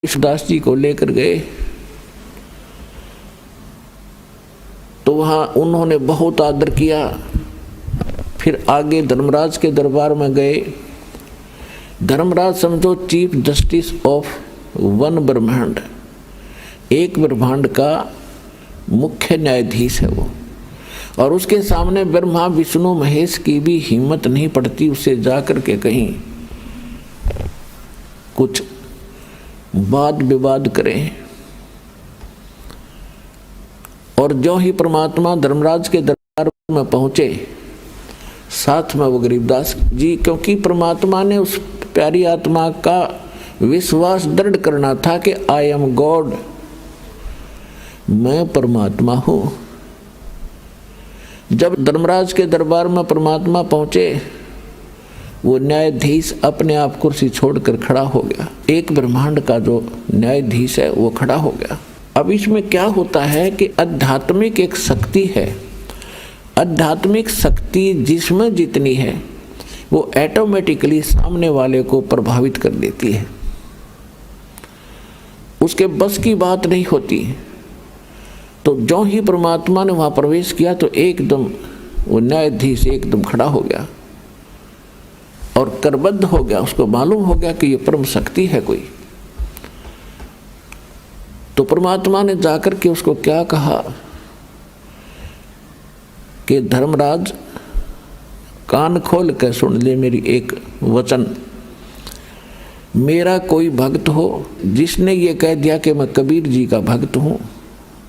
ईशदास जी को लेकर गए तो वहाँ उन्होंने बहुत आदर किया। फिर आगे धर्मराज के दरबार में गए। धर्मराज समझो चीफ जस्टिस ऑफ वन ब्रह्मांड, एक ब्रह्मांड का मुख्य न्यायाधीश है वो, और उसके सामने ब्रह्मा विष्णु महेश की भी हिम्मत नहीं पड़ती उससे जाकर के कहीं कुछ वाद विवाद करें। और जो ही परमात्मा धर्मराज के दरबार में पहुंचे, साथ में वो गरीबदास जी, क्योंकि परमात्मा ने उस प्यारी आत्मा का विश्वास दृढ़ करना था कि आई एम गॉड, मैं परमात्मा हूं। जब धर्मराज के दरबार में परमात्मा पहुंचे, वो न्यायाधीश अपने आप कुर्सी छोड़कर खड़ा हो गया। एक ब्रह्मांड का जो न्यायाधीश है वो खड़ा हो गया। अब इसमें क्या होता है कि आध्यात्मिक एक शक्ति है, आध्यात्मिक शक्ति जिसमें जितनी है वो ऑटोमेटिकली सामने वाले को प्रभावित कर देती है, उसके बस की बात नहीं होती। तो जो ही परमात्मा ने वहां प्रवेश किया तो एकदम वो न्यायाधीश एकदम खड़ा हो गया और करबद्ध हो गया। उसको मालूम हो गया कि ये परम शक्ति है कोई। तो परमात्मा ने जाकर के उसको क्या कहा कि धर्मराज कान खोल कर सुन ले मेरी एक वचन। मेरा कोई भक्त हो जिसने ये कह दिया कि मैं कबीर जी का भक्त हूँ,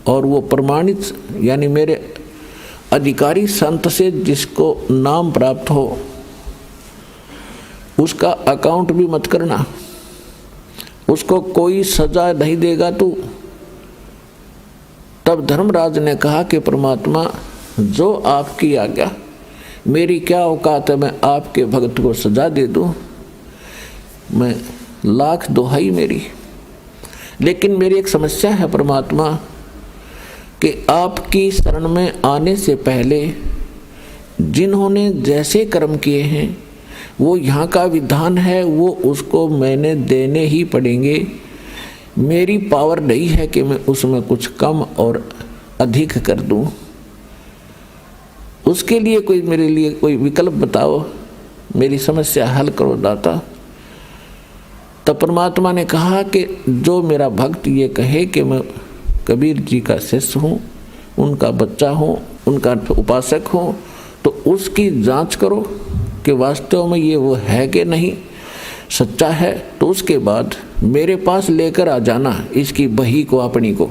और वो प्रमाणित यानी मेरे अधिकारी संत से जिसको नाम प्राप्त हो, उसका अकाउंट भी मत करना, उसको कोई सजा नहीं देगा तू। तब धर्मराज ने कहा कि परमात्मा जो आपकी आज्ञा, मेरी क्या औकात है मैं आपके भक्त को सजा दे दूं, मैं लाख दुहाई मेरी। लेकिन मेरी एक समस्या है परमात्मा कि आपकी शरण में आने से पहले जिन्होंने जैसे कर्म किए हैं वो यहाँ का विधान है, वो उसको मैंने देने ही पड़ेंगे। मेरी पावर नहीं है कि मैं उसमें कुछ कम और अधिक कर दूं। उसके लिए कोई मेरे लिए कोई विकल्प बताओ, मेरी समस्या हल करो दाता। तब परमात्मा ने कहा कि जो मेरा भक्त ये कहे कि मैं कबीर जी का शिष्य हूँ, उनका बच्चा हूँ, उनका उपासक हूँ, तो उसकी जांच करो कि वास्तव में ये वो है कि नहीं, सच्चा है तो उसके बाद मेरे पास लेकर आ जाना इसकी बही को, अपनी को,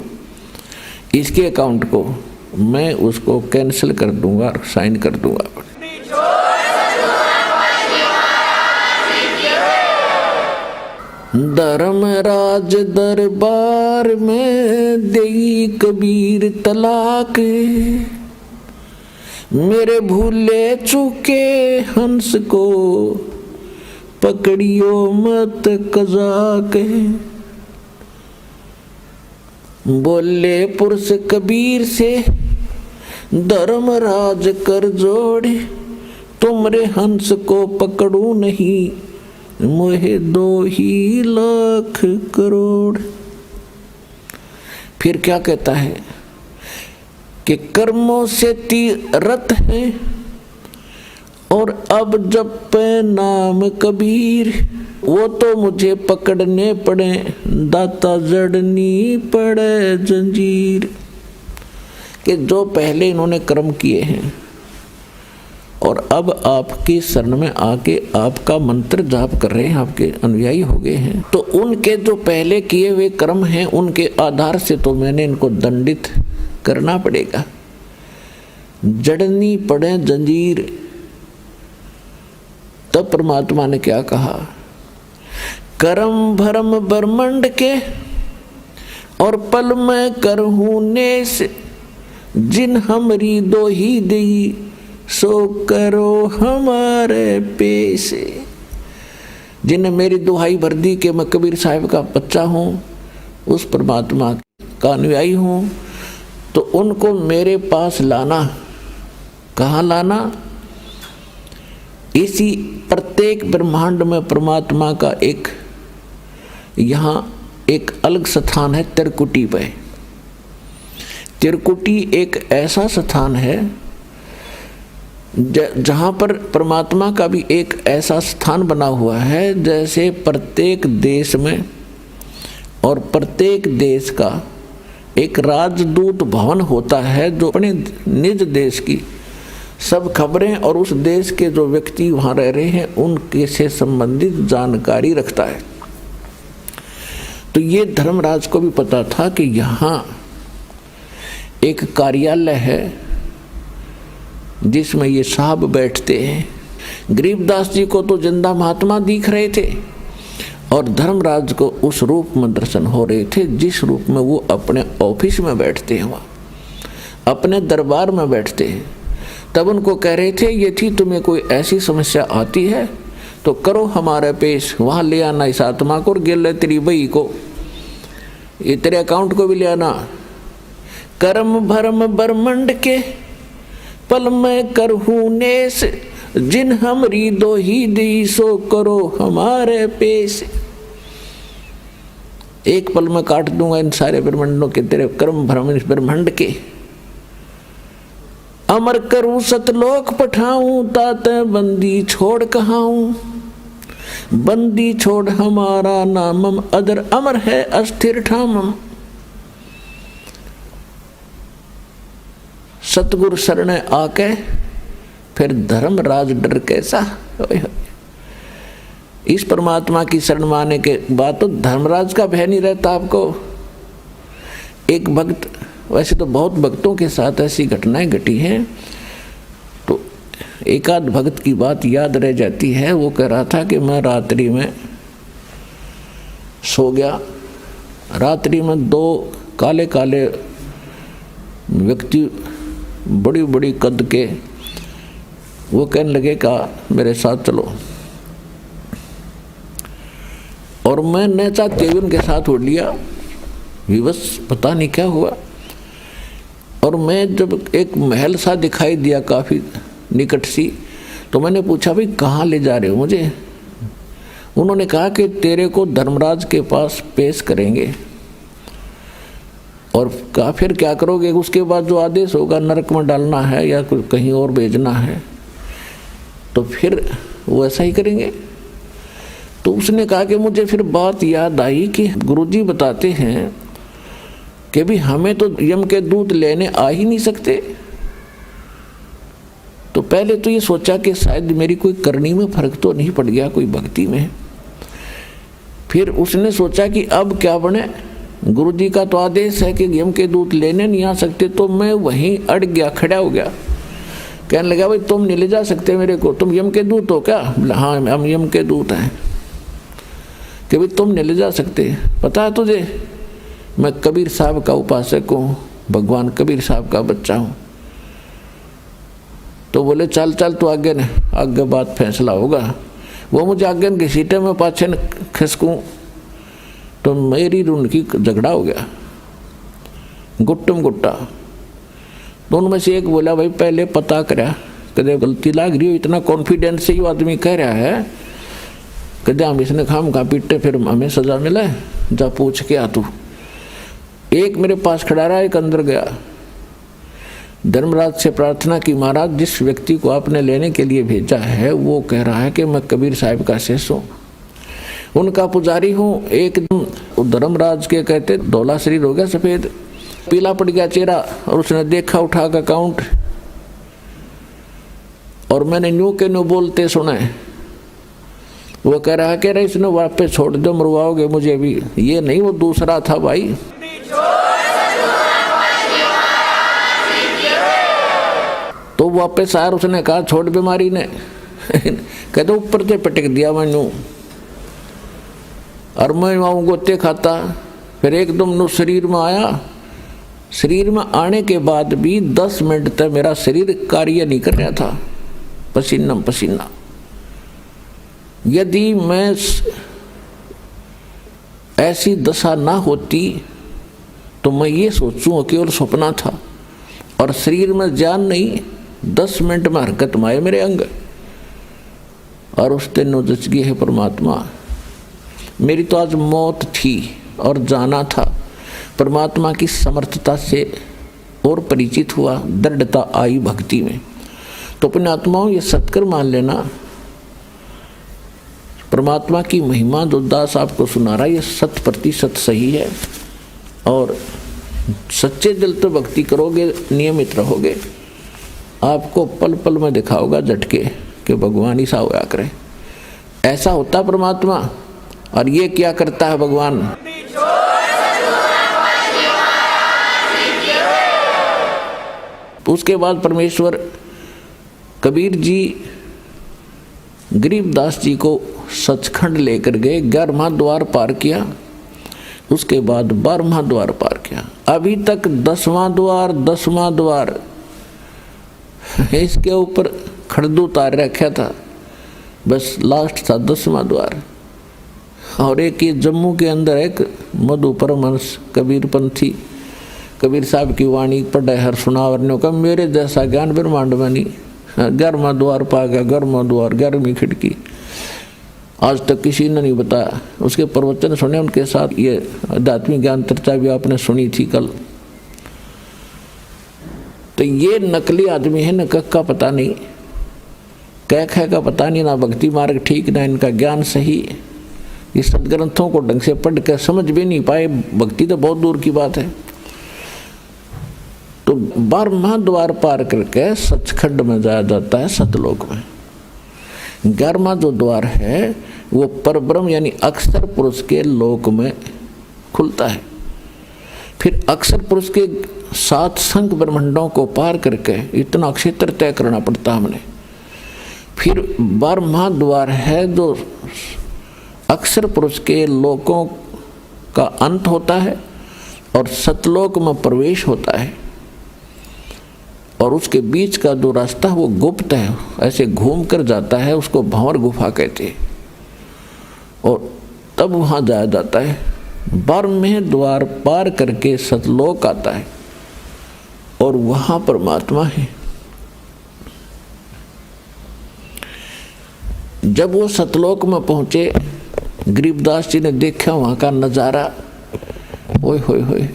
इसके अकाउंट को मैं उसको कैंसिल कर दूंगा, साइन कर दूंगा। धर्मराज दरबार में देई कबीर तलाक, मेरे भूले चूके हंस को पकड़ियो मत कजाक। बोले पुरुष कबीर से धर्मराज कर जोड़े, तुमरे हंस को पकड़ू नहीं, मोहे 2 ही लाख करोड़। फिर क्या कहता है कि कर्मों से तीरथ है और अब जब पे नाम कबीर, वो तो मुझे पकड़ने पड़े, दाता जड़नी पड़े जंजीर। कि जो पहले इन्होंने कर्म किए हैं और अब आपकी शरण में आके आपका मंत्र जाप कर रहे हैं, आपके अनुयायी हो गए हैं, तो उनके जो पहले किए हुए कर्म हैं उनके आधार से तो मैंने इनको दंडित करना पड़ेगा, जड़नी पड़े जंजीर। तब परमात्मा ने क्या कहा, कर्म भरम ब्रह्मंड के और पल में करहूं नेस, जिन हमरी 2 ही दी, सो करो हमारे पेशे। जिन्हें मेरी दुहाई भर दी कि मैं कबीर साहिब का बच्चा हूँ, उस परमात्मा का अनुयायी हूँ, तो उनको मेरे पास लाना। कहाँ लाना? इसी प्रत्येक ब्रह्मांड में परमात्मा का एक यहाँ एक अलग स्थान है त्रिकुटी पे। त्रिकुटी एक ऐसा स्थान है जहाँ पर परमात्मा का भी एक ऐसा स्थान बना हुआ है, जैसे प्रत्येक देश में और प्रत्येक देश का एक राजदूत भवन होता है जो अपने निज देश की सब खबरें और उस देश के जो व्यक्ति वहाँ रह रहे हैं उनके से संबंधित जानकारी रखता है। तो ये धर्मराज को भी पता था कि यहाँ एक कार्यालय है जिसमें ये साहब बैठते हैं। गरीबदास जी को तो जिंदा महात्मा दिख रहे थे और धर्मराज को उस रूप में दर्शन हो रहे थे जिस रूप में वो अपने ऑफिस में बैठते हैं, वहाँ अपने दरबार में बैठते हैं। तब उनको कह रहे थे, ये थी तुम्हें कोई ऐसी समस्या आती है तो करो हमारे पेश, वहाँ ले आना इस आत्मा को और गिर तेरी बई को, ये तेरे अकाउंट को भी ले आना। कर्म भरम ब्रह्मंड के पल में करहूँ नेस, जिन हमरी दो ही दी सो करो हमारे पेश। एक पल में काट दूंगा इन सारे ब्रह्मंडों के, तेरे कर्म भ्रम इस ब्रह्मंड के। अमर करूं सतलोक पठाऊं, ताते बंदी छोड़ कहाऊं, बंदी छोड़ हमारा नामम, अदर अमर है अस्थिर ठामम। सतगुरु शरण आके फिर धर्मराज डर कैसा। इस परमात्मा की शरण माने के बाद तो धर्मराज का भय नहीं रहता आपको। एक भक्त, वैसे तो बहुत भक्तों के साथ ऐसी घटनाएं घटी हैं, तो एक आध भक्त की बात याद रह जाती है। वो कह रहा था कि मैं रात्रि में सो गया, रात्रि में दो काले काले व्यक्ति बड़ी बड़ी कद के वो कहने लगे का मेरे साथ चलो, और मैं न चाहते हुए उनके साथ उड़ लिया, विवश पता नहीं क्या हुआ। और मैं जब एक महल सा दिखाई दिया काफ़ी निकट सी, तो मैंने पूछा भाई कहाँ ले जा रहे हो मुझे। उन्होंने कहा कि तेरे को धर्मराज के पास पेश करेंगे, और कहा फिर क्या करोगे, उसके बाद जो आदेश होगा नरक में डालना है या कहीं और भेजना है तो फिर वो ऐसा ही करेंगे। तो उसने कहा कि मुझे फिर बात याद आई कि गुरुजी बताते हैं कि भी हमें तो यम के दूत लेने आ ही नहीं सकते। तो पहले तो ये सोचा कि शायद मेरी कोई करनी में फर्क तो नहीं पड़ गया, कोई भक्ति में। फिर उसने सोचा कि अब क्या बने, गुरुजी का तो आदेश है कि यम के दूत लेने नहीं आ सकते। तो मैं वहीं अड़ गया, खड़ा हो गया, कहने लगा भाई तुम नहीं ले जा सकते मेरे को, तुम यम के दूत हो क्या? हाँ हम यम के दूत हैं। कि भाई तुम नहीं ले जा सकते, पता है तुझे मैं कबीर साहब का उपासक हूँ, भगवान कबीर साहब का बच्चा हूँ। तो बोले चल चल तो आगे न, आगे बात फैसला होगा। वो मुझे आगे की सीटें में पाछे न खिसकूँ तो मेरी उनकी झगड़ा हो गया, गुट्टम गुट्टा। दोनों में से एक बोला भाई पहले पता करा, कदे गलती लाग रही हो, इतना कॉन्फिडेंस से ही आदमी कह रहा है, कदे हम इसने खाम खा पीटे फिर हमें सजा मिला है, जा पूछ के आ तू। एक मेरे पास खड़ा रहा, एक अंदर गया। धर्मराज से प्रार्थना की, महाराज जिस व्यक्ति को आपने लेने के लिए भेजा है वो कह रहा है कि मैं कबीर साहब का शिष्य हूँ, उनका पुजारी हूँ। एकदम धर्मराज के कहते धौला शरीर हो गया, सफेद पीला पड़ गया चेहरा, और उसने देखा उठा का अकाउंट, और मैंने न्यू के न्यू बोलते सुने। वो कह रहा है कि इसने वापस छोड़ दो, मरवाओगे मुझे भी। ये नहीं, वो दूसरा था भाई। तो वापस आया, उसने कहा छोड़ बीमारी ने कहते ऊपर से पटक दिया मैनू, और मैं वहाँ गोते खाता। फिर एकदम नो शरीर में आया। शरीर में आने के बाद भी 10 मिनट तक मेरा शरीर कार्य नहीं कर रहा था, पसीना पसीना। यदि मैं ऐसी दशा ना होती तो मैं ये सोचूं केवल सपना था, और शरीर में जान नहीं, 10 मिनट में हरकत में आए मेरे अंग। और उस दिन जच गई है परमात्मा। मेरी तो आज मौत थी, और जाना था, परमात्मा की समर्थता से और परिचित हुआ, दृढ़ता आई भक्ति में। तो अपने आत्माओं ये सत्कर मान लेना, परमात्मा की महिमा जो दास आपको सुना रहा है ये 100% सही है। और सच्चे दिल तो भक्ति करोगे, नियमित रहोगे, आपको पल पल में दिखाओगा झटके कि भगवान ही सा होया करे। ऐसा होता परमात्मा। और ये क्या करता है भगवान? उसके बाद परमेश्वर कबीर जी गरीबदास जी को सचखंड लेकर गए, 11वां द्वार पार किया, उसके बाद 12वां द्वार पार किया। अभी तक 10वां द्वार इसके ऊपर खड़दू उतार रखा था, बस लास्ट था 10वां द्वार। और एक ये जम्मू के अंदर एक मधु परमहंस कबीर पंथी, कबीर साहब की वाणी पढ़े हर सुनावर ने कहा मेरे जैसा ज्ञान ब्रह्मांड में नहीं। 11वां द्वार पा गया, 11वां द्वार, 11वीं खिड़की, आज तक किसी ने नहीं बताया। उसके प्रवचन सुने, उनके साथ ये आध्यात्मिक ज्ञान चर्चा भी आपने सुनी थी कल। तो ये नकली आदमी है, न कख का पता नहीं, कह ख का पता नहीं, ना भक्ति मार्ग ठीक, ना इनका ज्ञान सही। ये सदग्रंथों को ढंग से पढ़ कर समझ भी नहीं पाए, भक्ति तो बहुत दूर की बात है। तो 12वां द्वार पार करके सचखंड में जाया जाता है, सतलोक में। 11वां जो द्वार है वो परब्रह्म यानी अक्षर पुरुष के लोक में खुलता है। फिर अक्षर पुरुष के 7 संख ब्रह्मांडों को पार करके इतना क्षेत्र तय करना पड़ता हमने। फिर 12वां द्वार है जो अक्षर पुरुष के लोकों का अंत होता है और सतलोक में प्रवेश होता है। और उसके बीच का जो रास्ता वो गुप्त है, ऐसे घूम कर जाता है, उसको भंवर गुफा कहते हैं। और तब वहाँ जाया जाता है। 12वें द्वार पार करके सतलोक आता है और वहाँ परमात्मा है। जब वो सतलोक में पहुँचे, गरीबदास जी ने देखा वहाँ का नज़ारा, ओए होए होए।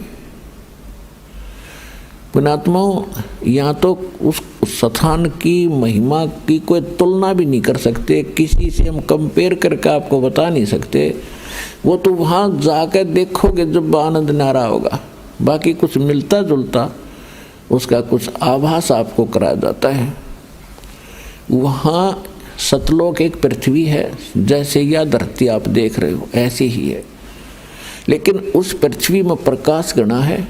पुणात्माओं, यहाँ तो उस स्थान की महिमा की कोई तुलना भी नहीं कर सकते, किसी से हम कंपेयर करके आपको बता नहीं सकते। वो तो वहाँ जाकर देखोगे जब आनंद न्यारा होगा। बाकी कुछ मिलता जुलता उसका कुछ आभास आपको कराया जाता है। वहाँ सतलोक एक पृथ्वी है, जैसे यह धरती आप देख रहे हो ऐसी ही है, लेकिन उस पृथ्वी में प्रकाश गणा है।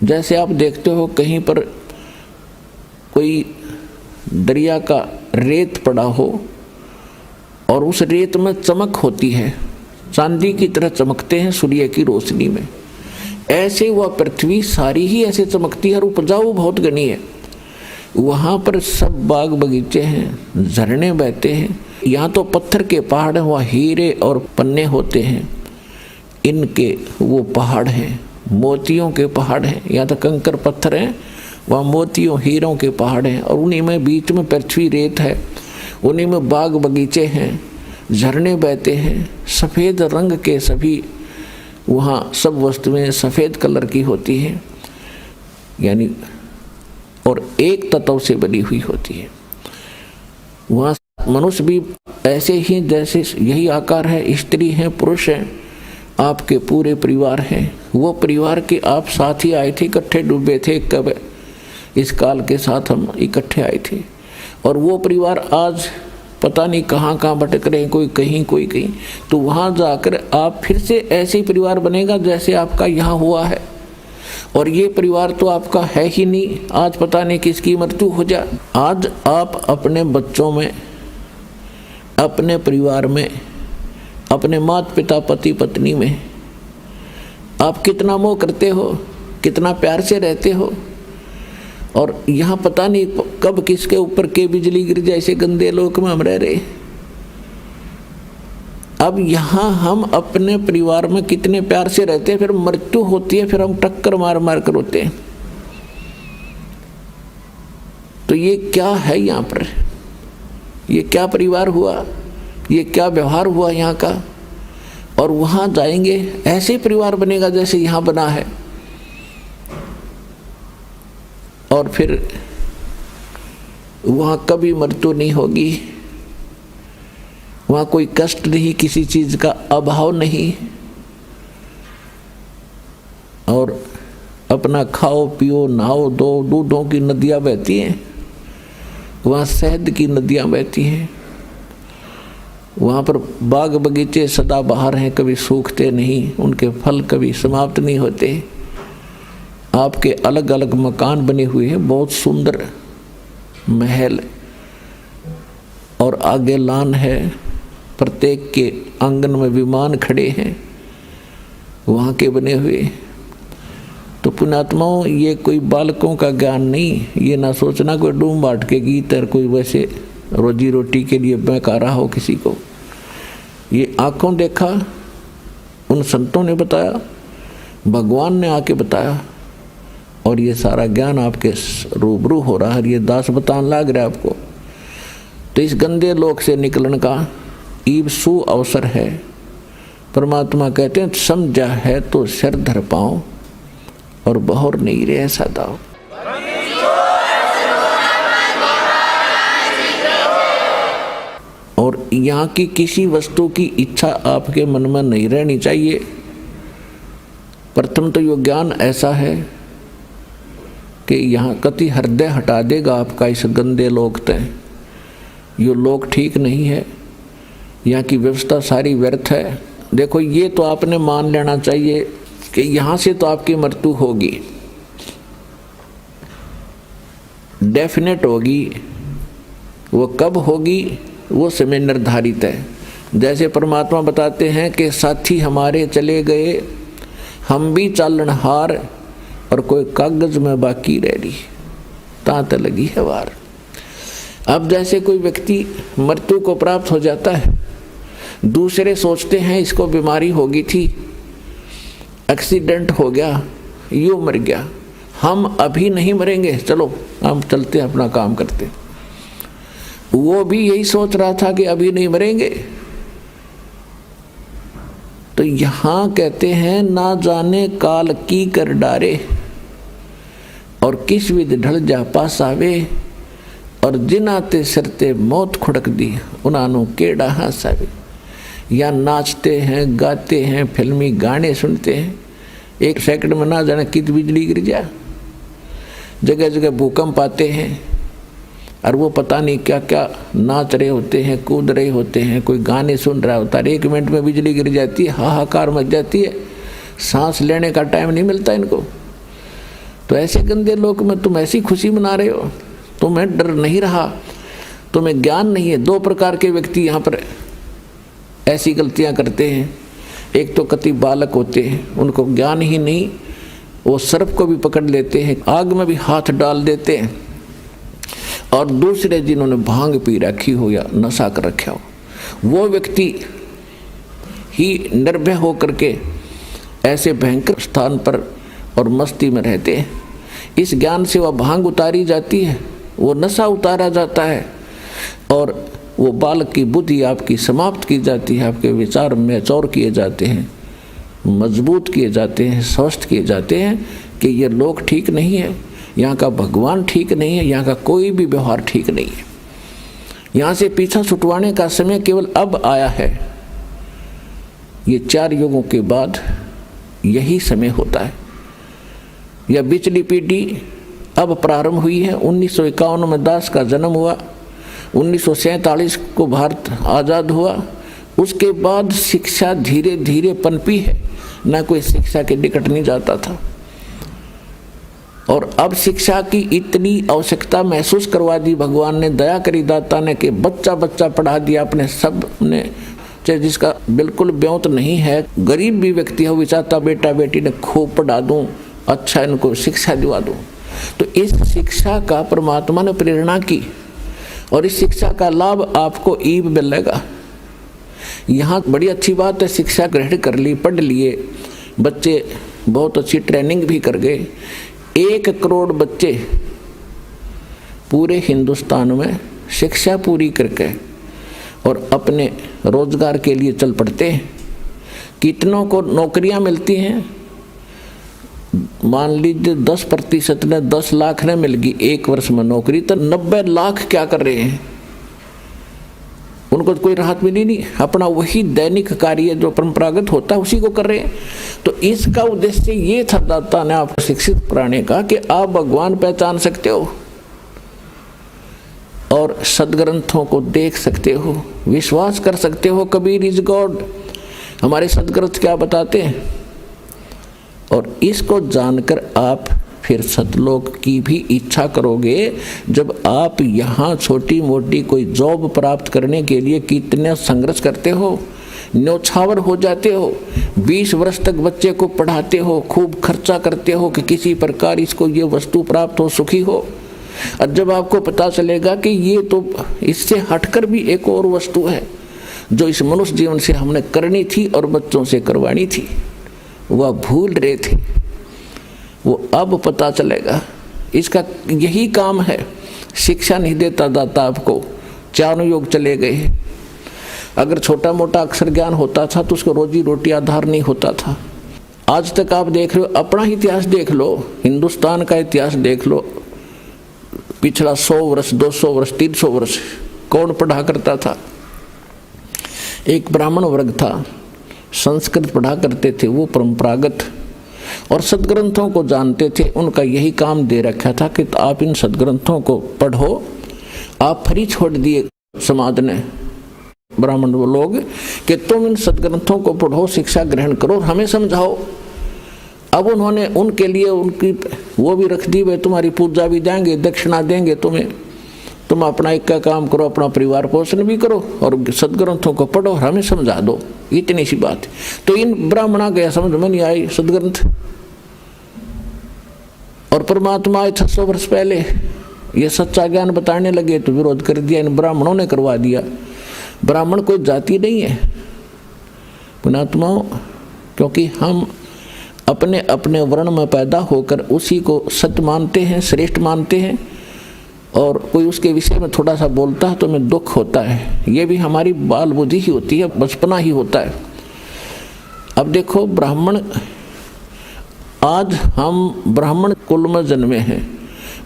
जैसे आप देखते हो कहीं पर कोई दरिया का रेत पड़ा हो और उस रेत में चमक होती है, चांदी की तरह चमकते हैं सूर्य की रोशनी में, ऐसे वह पृथ्वी सारी ही ऐसे चमकती है और उपजाऊ बहुत घनी है। वहाँ पर सब बाग बगीचे हैं, झरने बहते हैं। यहाँ तो पत्थर के पहाड़ हैं, वहाँ हीरे और पन्ने होते हैं। इनके वो पहाड़ हैं, मोतियों के पहाड़ हैं। यहाँ तो कंकर पत्थर हैं, वहाँ मोतियों हीरों के पहाड़ हैं। और उन्हीं में बीच में पृथ्वी रेत है, उन्हीं में बाग बगीचे हैं, झरने बहते हैं। सफ़ेद रंग के सभी वहाँ सब वस्तुएं सफ़ेद कलर की होती हैं, यानी और एक तत्व से बनी हुई होती है। वहाँ मनुष्य भी ऐसे ही जैसे यही आकार है, स्त्री हैं, पुरुष हैं, आपके पूरे परिवार हैं। वो परिवार के आप साथ ही आए थे, इकट्ठे डूबे थे, कब इस काल के साथ हम इकट्ठे आए थे। और वो परिवार आज पता नहीं कहाँ कहाँ भटक रहे हैं, कोई कहीं कोई कहीं। तो वहाँ जाकर आप फिर से ऐसे ही परिवार बनेगा जैसे आपका यहाँ हुआ है। और ये परिवार तो आपका है ही नहीं, आज पता नहीं किसकी मृत्यु हो जाए। आज आप अपने बच्चों में, अपने परिवार में, अपने माता पिता पति पत्नी में आप कितना मोह करते हो, कितना प्यार से रहते हो। और यहाँ पता नहीं कब किसके ऊपर के बिजली गिर जाए, ऐसे गंदे लोक में हम रह रहे। अब यहाँ हम अपने परिवार में कितने प्यार से रहते हैं, फिर मृत्यु होती है, फिर हम टक्कर मार मार कर रोते हैं। तो ये क्या है यहाँ पर, ये क्या परिवार हुआ, ये क्या व्यवहार हुआ यहाँ का। और वहां जाएंगे ऐसे परिवार बनेगा जैसे यहां बना है, और फिर वहां कभी मृत्यु नहीं होगी, वहां कोई कष्ट नहीं, किसी चीज का अभाव नहीं, और अपना खाओ पियो नहाओ दो, दूधों की नदियां बहती हैं, वहाँ शहद की नदियाँ बहती हैं, वहाँ पर बाग बगीचे सदा बहार हैं, कभी सूखते नहीं, उनके फल कभी समाप्त नहीं होते। आपके अलग अलग मकान बने हुए हैं, बहुत सुंदर महल, और आगे लान है, प्रत्येक के आंगन में विमान खड़े हैं वहाँ के बने हुए। तो पुण्यात्माओं, ये कोई बालकों का ज्ञान नहीं, ये ना सोचना कोई डूम बाट के गीत है, कोई वैसे रोजी रोटी के लिए बहका रहा हो किसी को। ये आंखों देखा उन संतों ने बताया, भगवान ने आके बताया, और ये सारा ज्ञान आपके रूबरू हो रहा है, ये दास बतान लाग रहा है आपको। तो इस गंदे लोक से निकलने का ईब सु अवसर है। परमात्मा कहते हैं समझा है तो सिर धर पाओ, और बहुर नहीं रे ऐसा दाओ। और यहाँ की किसी वस्तु की इच्छा आपके मन में नहीं रहनी चाहिए। प्रथम तो यो ज्ञान ऐसा है कि यहाँ कति हृदय हटा देगा आपका इस गंदे लोक तय। यो लोक ठीक नहीं है, यहाँ की व्यवस्था सारी व्यर्थ है। देखो, ये तो आपने मान लेना चाहिए कि यहाँ से तो आपकी मृत्यु होगी, डेफिनेट होगी। वो कब होगी वो समय निर्धारित है। जैसे परमात्मा बताते हैं कि साथी हमारे चले गए, हम भी चालनहार, और कोई कागज में बाकी रह रही, तांत लगी है वार। अब जैसे कोई व्यक्ति मृत्यु को प्राप्त हो जाता है, दूसरे सोचते हैं इसको बीमारी होगी थी, एक्सीडेंट हो गया, यूँ मर गया, हम अभी नहीं मरेंगे, चलो हम चलते हैं अपना काम करते। वो भी यही सोच रहा था कि अभी नहीं मरेंगे। तो यहाँ कहते हैं ना जाने काल की कर डारे, और किस विध ढल जा पास आवे, और जिनाते सरते मौत खुड़क दी, उनानो केड़ा हासावे। या नाचते हैं, गाते हैं, फिल्मी गाने सुनते हैं, एक सेकंड में ना जाने कित बिजली गिर जा, जगह जगह भूकंप आते हैं, और वो पता नहीं क्या क्या नाच रहे होते हैं, कूद रहे होते हैं, कोई गाने सुन रहा होता है, 1 मिनट में बिजली गिर जाती है, हाहाकार मच जाती है, सांस लेने का टाइम नहीं मिलता इनको। तो ऐसे गंदे लोक में तुम ऐसी खुशी मना रहे हो, तुम्हें डर नहीं रहा, तुम्हें ज्ञान नहीं है। 2 प्रकार के व्यक्ति यहाँ पर ऐसी गलतियाँ करते हैं। एक तो कति बालक होते हैं, उनको ज्ञान ही नहीं, वो सर्प को भी पकड़ लेते हैं, आग में भी हाथ डाल देते हैं। और दूसरे जिन्होंने भांग पी रखी हो या नशा कर रखा हो, वो व्यक्ति ही निर्भय हो करके ऐसे भयंकर स्थान पर और मस्ती में रहते हैं। इस ज्ञान से वह भांग उतारी जाती है, वो नशा उतारा जाता है, और वो बालक की बुद्धि आपकी समाप्त की जाती है, आपके विचार मैच्योर किए जाते हैं, मजबूत किए जाते हैं, स्वस्थ किए जाते हैं कि ये लोक ठीक नहीं है, यहाँ का भगवान ठीक नहीं है, यहाँ का कोई भी व्यवहार ठीक नहीं है। यहाँ से पीछा छुटवाने का समय केवल अब आया है। ये 4 युगों के बाद यही समय होता है। यह बिचली पीढ़ी अब प्रारंभ हुई है। 1951 में दास का जन्म हुआ, 1947 को भारत आज़ाद हुआ। उसके बाद शिक्षा धीरे धीरे पनपी है, ना कोई शिक्षा के निकट नहीं जाता था। और अब शिक्षा की इतनी आवश्यकता महसूस करवा दी भगवान ने, दया करी दाता ने, कि बच्चा बच्चा पढ़ा दिया अपने सब ने। चाहे जिसका बिल्कुल ब्योत नहीं है, गरीब भी व्यक्ति हो, विचारता बेटा बेटी ने खूब पढ़ा दूं, अच्छा इनको शिक्षा दिवा दूं। तो इस शिक्षा का परमात्मा ने प्रेरणा की, और इस शिक्षा का लाभ आपको ईब मिलेगा। यहाँ बड़ी अच्छी बात है, शिक्षा ग्रहण कर ली, पढ़ लिए बच्चे, बहुत अच्छी ट्रेनिंग भी कर गए। 1 करोड़ बच्चे पूरे हिंदुस्तान में शिक्षा पूरी करके और अपने रोजगार के लिए चल पड़ते हैं। कितनों को नौकरियां मिलती हैं? मान लीजिए 10% ने 10 लाख ने मिल गई एक वर्ष में नौकरी, तो 90 लाख क्या कर रहे हैं? उनको तो कोई राहत मिली नहीं, अपना वही दैनिक कार्य जो परंपरागत होता है उसी को कर रहे हैं। तो इसका उद्देश्य ये था दाता ने आपको शिक्षित कराने का कि आप भगवान पहचान सकते हो और सदग्रंथों को देख सकते हो, विश्वास कर सकते हो कबीर इज गॉड, हमारे सदग्रंथ क्या बताते हैं। और इसको जानकर आप फिर सतलोक की भी इच्छा करोगे। जब आप यहाँ छोटी मोटी कोई जॉब प्राप्त करने के लिए कितने संघर्ष करते हो, न्यौछावर हो जाते हो, 20 वर्ष तक बच्चे को पढ़ाते हो, खूब खर्चा करते हो कि किसी प्रकार इसको ये वस्तु प्राप्त हो, सुखी हो। और जब आपको पता चलेगा कि ये तो इससे हटकर भी एक और वस्तु है जो इस मनुष्य जीवन से हमने करनी थी और बच्चों से करवानी थी, वह भूल रहे थे, वो अब पता चलेगा। इसका यही काम है। शिक्षा नहीं देता दाता आपको, चारों योग चले गए। अगर छोटा मोटा अक्षर ज्ञान होता था तो उसको रोजी रोटी आधार नहीं होता था। आज तक आप देख रहे हो, अपना इतिहास देख लो, हिंदुस्तान का इतिहास देख लो, पिछला 100 वर्ष 200 वर्ष 300 वर्ष कौन पढ़ा करता था? एक ब्राह्मण वर्ग था, संस्कृत पढ़ा करते थे, वो परंपरागत और सदग्रंथों को जानते थे। उनका यही काम दे रखा था कि आप इन सदग्रंथों को पढ़ो। आप फ्री छोड़ दिए समाज ने, ब्राह्मण वो लोग, कि तुम इन सदग्रंथों को पढ़ो, शिक्षा ग्रहण करो और हमें समझाओ। अब उन्होंने उनके लिए उनकी वो भी रख दी, वे तुम्हारी पूजा भी देंगे, दक्षिणा देंगे तुम्हें, तुम अपना एक का काम करो, अपना परिवार पोषण भी करो और सदग्रंथों को पढ़ो और हमें समझा दो, इतनी सी बात। तो इन ब्राह्मणा गया समझ में नहीं आई सदग्रंथ। और परमात्मा आए 600 वर्ष पहले, ये सच्चा ज्ञान बताने लगे तो विरोध कर दिया, इन ब्राह्मणों ने करवा दिया। ब्राह्मण कोई जाति नहीं है पुणात्माओं, क्योंकि हम अपने अपने वर्ण में पैदा होकर उसी को सत्य मानते हैं, श्रेष्ठ मानते हैं। और कोई उसके विषय में थोड़ा सा बोलता है तो हमें दुख होता है। ये भी हमारी बाल बुद्धि ही होती है, बचपना ही होता है। अब देखो, ब्राह्मण, आज हम ब्राह्मण कुल में जन्मे हैं,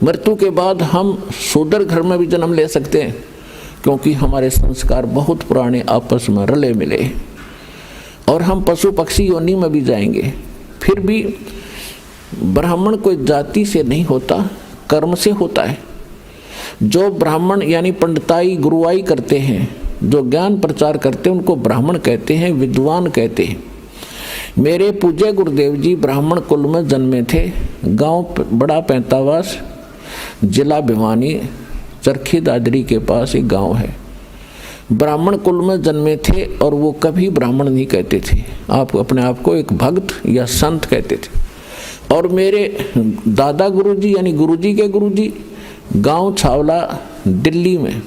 मृत्यु के बाद हम शूद्र घर में भी जन्म ले सकते हैं, क्योंकि हमारे संस्कार बहुत पुराने आपस में रले मिले। और हम पशु पक्षी योनि में भी जाएंगे। फिर भी ब्राह्मण कोई जाति से नहीं होता, कर्म से होता है। जो ब्राह्मण यानी पंडिताई गुरुआई करते हैं, जो ज्ञान प्रचार करते हैं, उनको ब्राह्मण कहते हैं, विद्वान कहते हैं। मेरे पूज्य गुरुदेव जी ब्राह्मण कुल में जन्मे थे। गांव बड़ा पैंतावास, जिला भिवानी, चरखी दादरी के पास एक गांव है। ब्राह्मण कुल में जन्मे थे और वो कभी ब्राह्मण नहीं कहते थे, आप अपने आप को एक भक्त या संत कहते थे। और मेरे दादा गुरुजी यानी गुरुजी के गुरुजी गांव छावला दिल्ली में,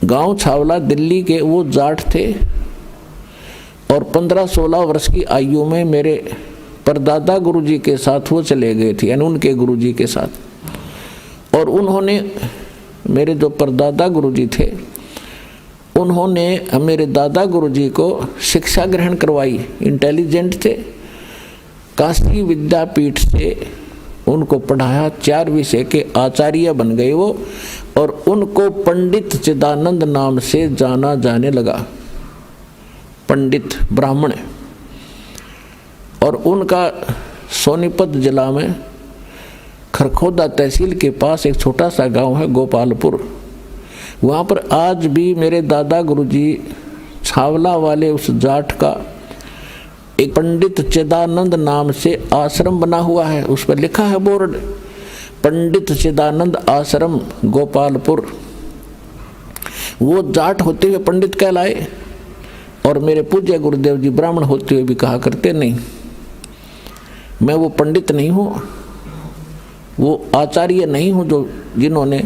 गांव छावला दिल्ली के वो जाट थे। और 15-16 वर्ष की आयु में मेरे परदादा गुरुजी के साथ वो चले गए थे, यानी उनके गुरुजी के साथ। और उन्होंने, मेरे जो परदादा गुरुजी थे, उन्होंने मेरे दादा गुरुजी को शिक्षा ग्रहण करवाई। इंटेलिजेंट थे, काशी विद्यापीठ से उनको पढ़ाया, 4 विषय के आचार्य बन गए वो। और उनको पंडित चिदानंद नाम से जाना जाने लगा, पंडित ब्राह्मण। और उनका सोनीपत जिला में खरखोदा तहसील के पास एक छोटा सा गांव है गोपालपुर। वहाँ पर आज भी मेरे दादा गुरुजी छावला वाले उस जाट का एक पंडित चिदानंद नाम से आश्रम बना हुआ है। उस पर लिखा है बोर्ड, पंडित चिदानंद आश्रम गोपालपुर। वो जाट होते हुए पंडित कहलाए। और मेरे पूज्य गुरुदेव जी ब्राह्मण होते हुए भी कहा करते, नहीं मैं वो पंडित नहीं हूँ, वो आचार्य नहीं हूँ जो जिन्होंने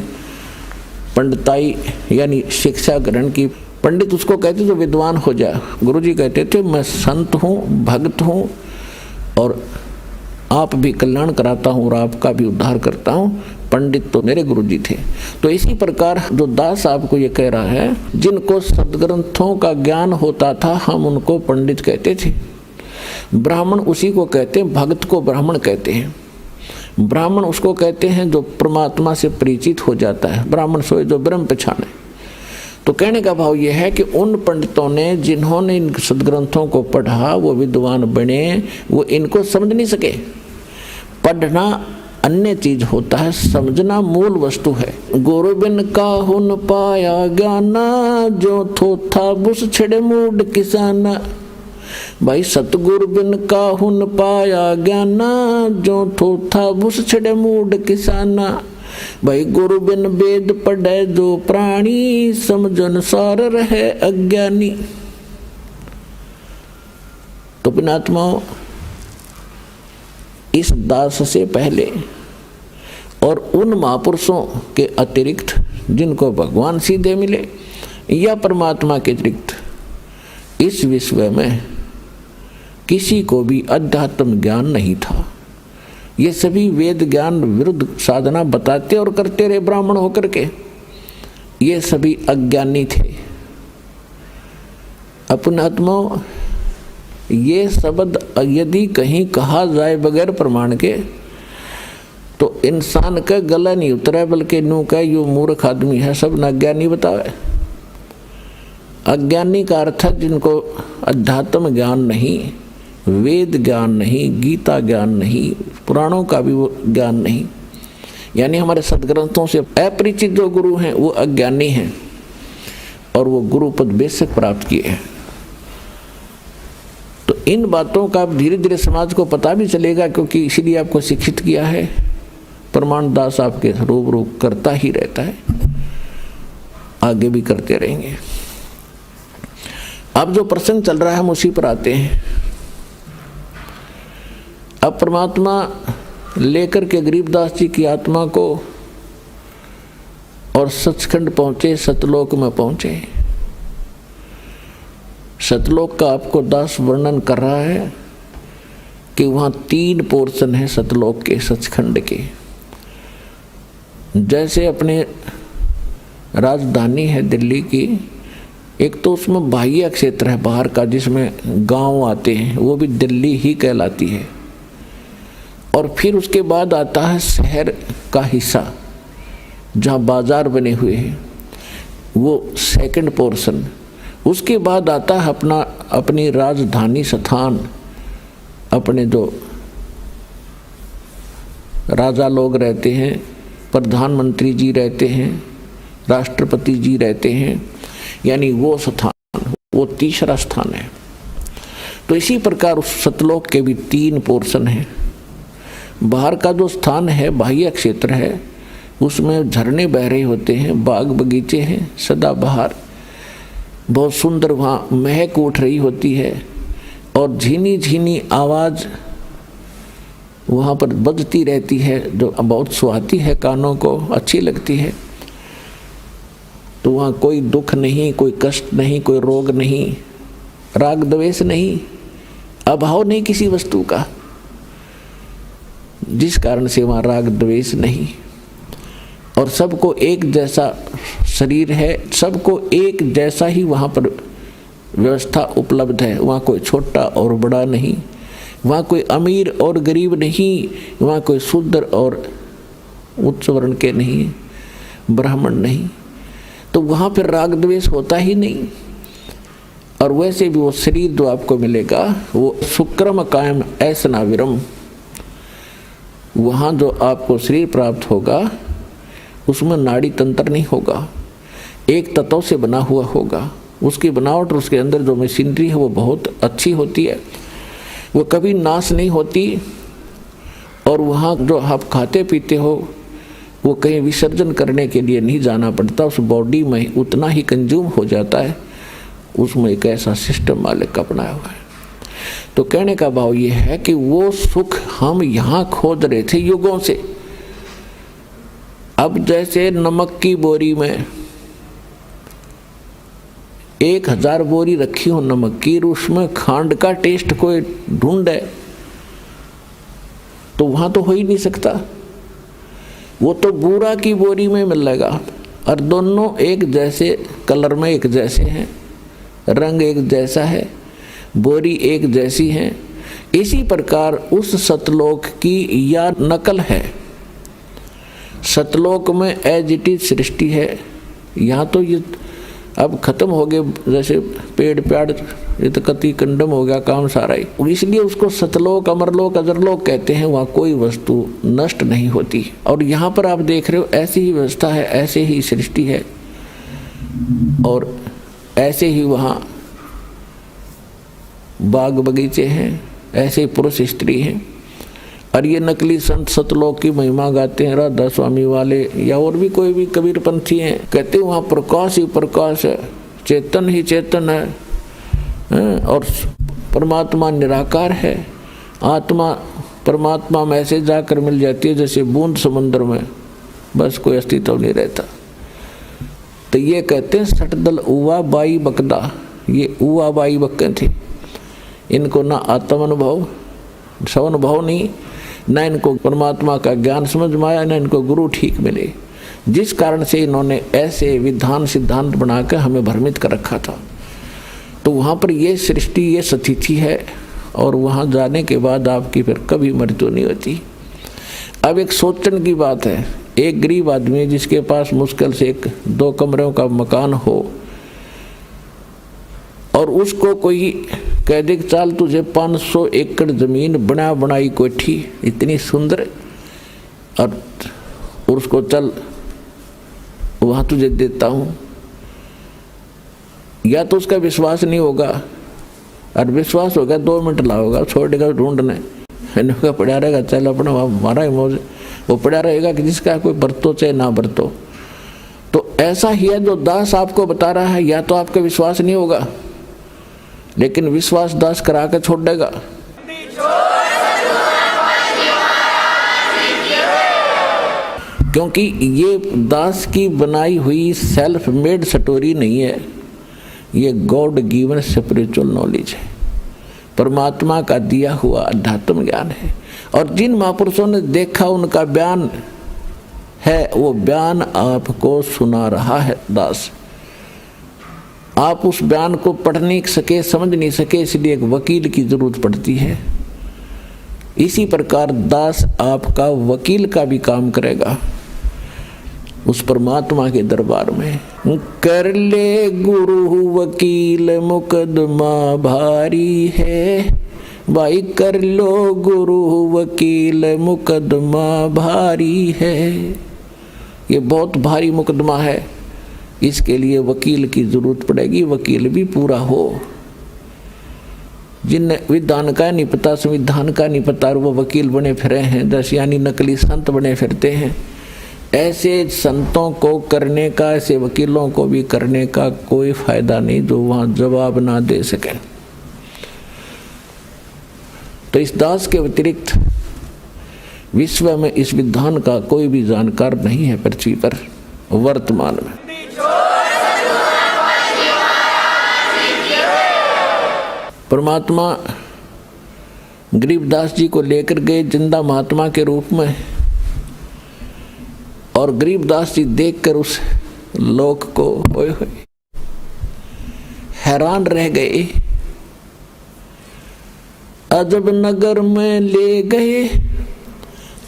पंडिताई यानी शिक्षा ग्रहण की। पंडित उसको कहते जो विद्वान हो जाए। गुरुजी कहते थे मैं संत हूँ, भक्त हूँ और आप भी कल्याण कराता हूँ और आपका भी उद्धार करता हूँ। पंडित तो मेरे गुरु जी थे। तो इसी प्रकार जो दास आपको ये कह रहा है, जिनको सदग्रंथों का ज्ञान होता था हम उनको पंडित कहते थे। ब्राह्मण उसी को कहते हैं, भक्त को ब्राह्मण कहते हैं। ब्राह्मण उसको कहते हैं जो परमात्मा से परिचित हो जाता है। ब्राह्मण सोए जो ब्रह्म पहचाने। तो कहने का भाव यह है कि उन पंडितों ने जिन्होंने इन सदग्रंथों को पढ़ा वो विद्वान बने, वो इनको समझ नहीं सके। पढ़ना अन्य चीज होता है, समझना मूल वस्तु है। गुरु बिन काहुन पाया ज्ञाना, जो थोथा बुस छिड़े मूड किसाना। भाई सतगुरु बिन काहुन पाया ज्ञाना, जो थोथा बुस छिड़े मूड किसाना। भाई गुरु बिन वेद पढ़े जो प्राणी, समझन सार रहे अज्ञानी। तो पुण्यात्माओं, इस दास से पहले और उन महापुरुषों के अतिरिक्त जिनको भगवान सीधे मिले या परमात्मा के अतिरिक्त इस विश्व में किसी को भी अध्यात्म ज्ञान नहीं था। ये सभी वेद ज्ञान विरुद्ध साधना बताते और करते रहे ब्राह्मण होकर के। ये सभी अज्ञानी थे। अपनात्माओं, ये शब्द यदि कहीं कहा जाए बगैर प्रमाण के तो इंसान का गला नहीं उतरा, बल्कि नू का यो मूर्ख आदमी है, सब न अज्ञानी बतावे। अज्ञानी का अर्थ है जिनको अध्यात्म ज्ञान नहीं, वेद ज्ञान नहीं, गीता ज्ञान नहीं, पुराणों का भी वो ज्ञान नहीं। यानी हमारे सदग्रंथों से अपरिचित जो गुरु हैं वो अज्ञानी हैं और वो गुरु पद बेशक प्राप्त किए हैं। तो इन बातों का धीरे धीरे समाज को पता भी चलेगा, क्योंकि इसीलिए आपको शिक्षित किया है। प्रमाण दास आपके रूबरू करता ही रहता है, आगे भी करते रहेंगे। अब जो प्रसंग चल रहा है हम उसी पर आते हैं। अब परमात्मा लेकर के गरीबदास जी की आत्मा को और सचखंड पहुंचे, सतलोक में पहुंचे। सतलोक का आपको दास वर्णन कर रहा है कि वहाँ 3 पोर्शन है सतलोक के, सचखंड के। जैसे अपने राजधानी है दिल्ली की, एक तो उसमें बाह्य क्षेत्र है बाहर का जिसमें गांव आते हैं, वो भी दिल्ली ही कहलाती है। और फिर उसके बाद आता है शहर का हिस्सा जहाँ बाजार बने हुए हैं, वो सेकंड पोर्शन। उसके बाद आता है अपनी राजधानी स्थान, अपने जो राजा लोग रहते हैं, प्रधानमंत्री जी रहते हैं, राष्ट्रपति जी रहते हैं, यानी वो स्थान, वो तीसरा स्थान है। तो इसी प्रकार उस सतलोक के भी 3 पोर्शन हैं। बाहर का जो स्थान है, बाह्य क्षेत्र है, उसमें झरने बह रहे होते हैं, बाग बगीचे हैं सदा बहार, बहुत सुंदर वहाँ महक उठ रही होती है और झीनी झीनी आवाज़ वहाँ पर बजती रहती है जो बहुत सुहाती है, कानों को अच्छी लगती है। तो वहाँ कोई दुख नहीं, कोई कष्ट नहीं, कोई रोग नहीं, राग द्वेष नहीं, अभाव नहीं किसी वस्तु का, जिस कारण से वहाँ राग द्वेष नहीं। और सबको एक जैसा शरीर है, सबको एक जैसा ही वहाँ पर व्यवस्था उपलब्ध है। वहाँ कोई छोटा और बड़ा नहीं, वहाँ कोई अमीर और गरीब नहीं, वहाँ कोई शूद्र और उच्च वर्ण के नहीं, ब्राह्मण नहीं। तो वहाँ पर राग द्वेष होता ही नहीं। और वैसे भी वो शरीर जो आपको मिलेगा वो सुक्रम कायम ऐसना विरम, वहाँ जो आपको शरीर प्राप्त होगा उसमें नाड़ी तंत्र नहीं होगा, एक तत्व से बना हुआ होगा। उसकी बनावट और उसके अंदर जो मशीनरी है वो बहुत अच्छी होती है, वो कभी नाश नहीं होती। और वहाँ जो आप खाते पीते हो वो कहीं विसर्जन करने के लिए नहीं जाना पड़ता, उस बॉडी में उतना ही कंज्यूम हो जाता है। उसमें एक ऐसा सिस्टम मालिक का बनाया हुआ है। तो कहने का भाव ये है कि वो सुख हम यहाँ खोज रहे थे युगों से। अब जैसे नमक की बोरी में 1000 बोरी रखी हो नमक की, उसमें खांड का टेस्ट कोई ढूंढे तो वहाँ तो हो ही नहीं सकता। वो तो बूरा की बोरी में मिलेगा और दोनों एक जैसे कलर में एक जैसे हैं, रंग एक जैसा है, बोरी एक जैसी है। इसी प्रकार उस सतलोक की या नकल है। सतलोक में एज इट इज सृष्टि है। यहाँ तो ये अब खत्म हो गए, जैसे पेड़ प्याड़ ये तो कति कंडम हो गया काम सारा ही। इसलिए उसको सतलोक, अमरलोक, अजरलोक कहते हैं। वहाँ कोई वस्तु नष्ट नहीं होती। और यहाँ पर आप देख रहे हो ऐसी ही व्यवस्था है, ऐसे ही सृष्टि है और ऐसे ही वहाँ बाग बगीचे हैं, ऐसे ही पुरुष स्त्री हैं। और ये नकली संत सतलोक की महिमा गाते हैं, राधा स्वामी वाले या और भी कोई भी कबीर पंथी हैं, कहते हैं वहाँ प्रकाश ही प्रकाश है, चेतन ही चेतन है और परमात्मा निराकार है। आत्मा परमात्मा में ऐसे जाकर मिल जाती है जैसे बूंद समुद्र में, बस कोई अस्तित्व नहीं रहता। तो ये कहते हैं सटदल उवा बाई बकदा। ये उवा बाई बक्के थे, इनको ना आत्म अनुभव, स्वानुभव नहीं, न इनको परमात्मा का ज्ञान समझ में आया, न इनको गुरु ठीक मिले, जिस कारण से इन्होंने ऐसे विधान सिद्धांत बनाकर हमें भ्रमित कर रखा था। तो वहाँ पर ये सृष्टि, ये स्थिति है और वहाँ जाने के बाद आपकी फिर कभी मृत्यु नहीं होती। अब एक सोचने की बात है, एक गरीब आदमी जिसके पास मुश्किल से 1-2 कमरों का मकान हो और उसको कोई कह दे चाल तुझे 500 एकड़ जमीन बना बनाई कोठी इतनी सुंदर और उसको चल वहाँ तुझे देता हूँ, या तो उसका विश्वास नहीं होगा और विश्वास होगा 2 मिनट लाओगा, छोड़ेगा ढूंढने, इनका पड़ा रहेगा, चल अपना हमारा ही मौज, वो पड़ा रहेगा कि जिसका कोई बरतो चाहे ना बरतो। तो ऐसा ही है जो दास आपको बता रहा है, या तो आपका विश्वास नहीं होगा लेकिन विश्वास दास करा के छोड़ देगा। क्योंकि ये दास की बनाई हुई सेल्फ मेड स्टोरी नहीं है, ये गॉड गिवन स्पिरिचुअल नॉलेज है, परमात्मा का दिया हुआ अध्यात्म ज्ञान है। और जिन महापुरुषों ने देखा उनका बयान है, वो बयान आपको सुना रहा है दास। आप उस बयान को पढ़ नहीं सके, समझ नहीं सके, इसलिए एक वकील की जरूरत पड़ती है। इसी प्रकार दास आपका वकील का भी काम करेगा उस परमात्मा के दरबार में। कर ले गुरु वकील मुकदमा भारी है, भाई कर लो गुरु वकील मुकदमा भारी है। ये बहुत भारी मुकदमा है, इसके लिए वकील की जरूरत पड़ेगी, वकील भी पूरा हो। जिन विधान का नहीं पता, संविधान का नहीं पता और वो वकील बने फिरे हैं, दस यानी नकली संत बने फिरते हैं, ऐसे संतों को करने का, ऐसे वकीलों को भी करने का कोई फायदा नहीं जो वहाँ जवाब ना दे सके। तो इस दास के अतिरिक्त विश्व में इस विधान का कोई भी जानकार नहीं है पृथ्वी पर वर्तमान में। परमात्मा गरीबदास जी को लेकर गए जिंदा महात्मा के रूप में, और गरीबदास जी देखकर उस लोक को होए हैरान रह गए। अजब नगर में ले गए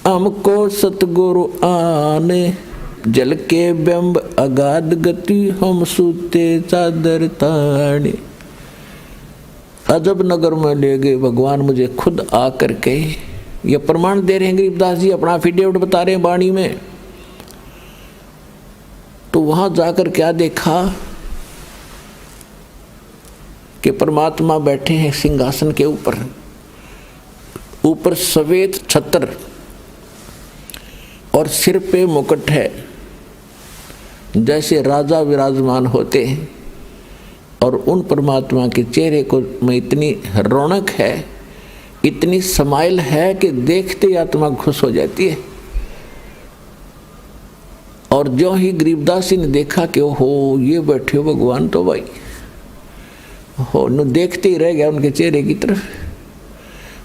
हमको सतगुरु आने, जल के बिंब अगाध गति हम सूते चादर ताने। अजब नगर में ले गए भगवान मुझे खुद आकर के, ये प्रमाण दे रहे हैं गरीबदास जी, अपना एफिडेविट बता रहे हैं वाणी में। तो वहां जाकर क्या देखा कि परमात्मा बैठे हैं सिंहासन के ऊपर, ऊपर सफेद छत्र और सिर पे मुकुट है, जैसे राजा विराजमान होते हैं। और उन परमात्मा के चेहरे को में इतनी रौनक है, इतनी समाइल है कि देखते ही आत्मा खुश हो जाती है। और जो ही गरीबदास जी ने देखा कि ओहो ये बैठे हो भगवान, तो भाई हो न देखते ही रह गया उनके चेहरे की तरफ।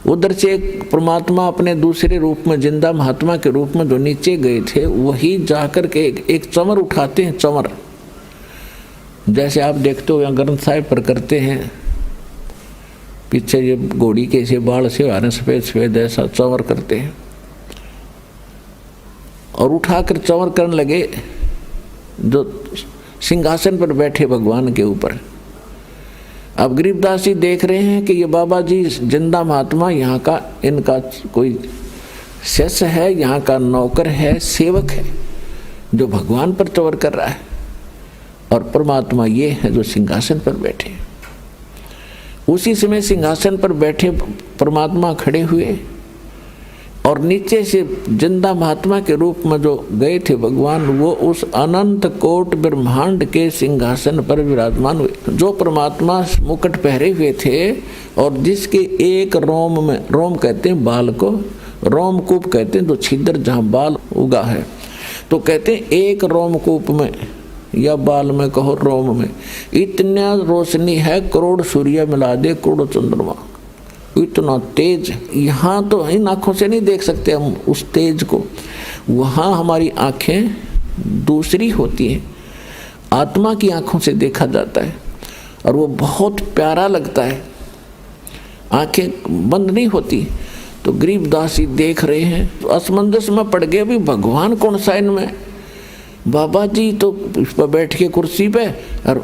उधर से एक परमात्मा अपने दूसरे रूप में, जिंदा महात्मा के रूप में जो नीचे गए थे, वही जाकर के एक चंवर उठाते हैं। चंवर जैसे आप देखते हो यहाँ ग्रंथ साहिब पर करते हैं, पीछे ये घोड़ी के से बाल से आ रहे सफेद सफेद, ऐसा चंवर करते हैं और उठाकर चंवर करने लगे जो सिंहासन पर बैठे भगवान के ऊपर। अब गरीबदास जी देख रहे हैं कि ये बाबा जी जिंदा महात्मा यहाँ का, इनका कोई शिष्य है, यहाँ का नौकर है, सेवक है, जो भगवान पर चंवर कर रहा है, और परमात्मा ये है जो सिंहासन पर बैठे। उसी समय सिंहासन पर बैठे परमात्मा खड़े हुए और नीचे से जिंदा महात्मा के रूप में जो गए थे भगवान, वो उस अनंत कोट ब्रह्मांड के सिंहासन पर विराजमान हुए। जो परमात्मा मुकुट पहरे हुए थे और जिसके एक रोम में, रोम कहते हैं बाल को, रोमकूप कहते हैं जो छिद्र जहाँ बाल उगा है, तो कहते हैं एक रोमकूप में या बाल में कहो, रोम में इतना रोशनी है, करोड़ सूर्य मिला दे करोड़ चंद्रमा, इतना तेज। यहाँ तो इन आँखों से नहीं देख सकते हम उस तेज को, वहाँ हमारी आँखें दूसरी होती हैं, आत्मा की आँखों से देखा जाता है और वो बहुत प्यारा लगता है, आँखें बंद नहीं होती। तो गरीबदास जी देख रहे हैं, तो असमंजस में पड़ गए, अभी भगवान कौन सा इनमें, बाबा जी तो इस पर बैठ के कुर्सी पे और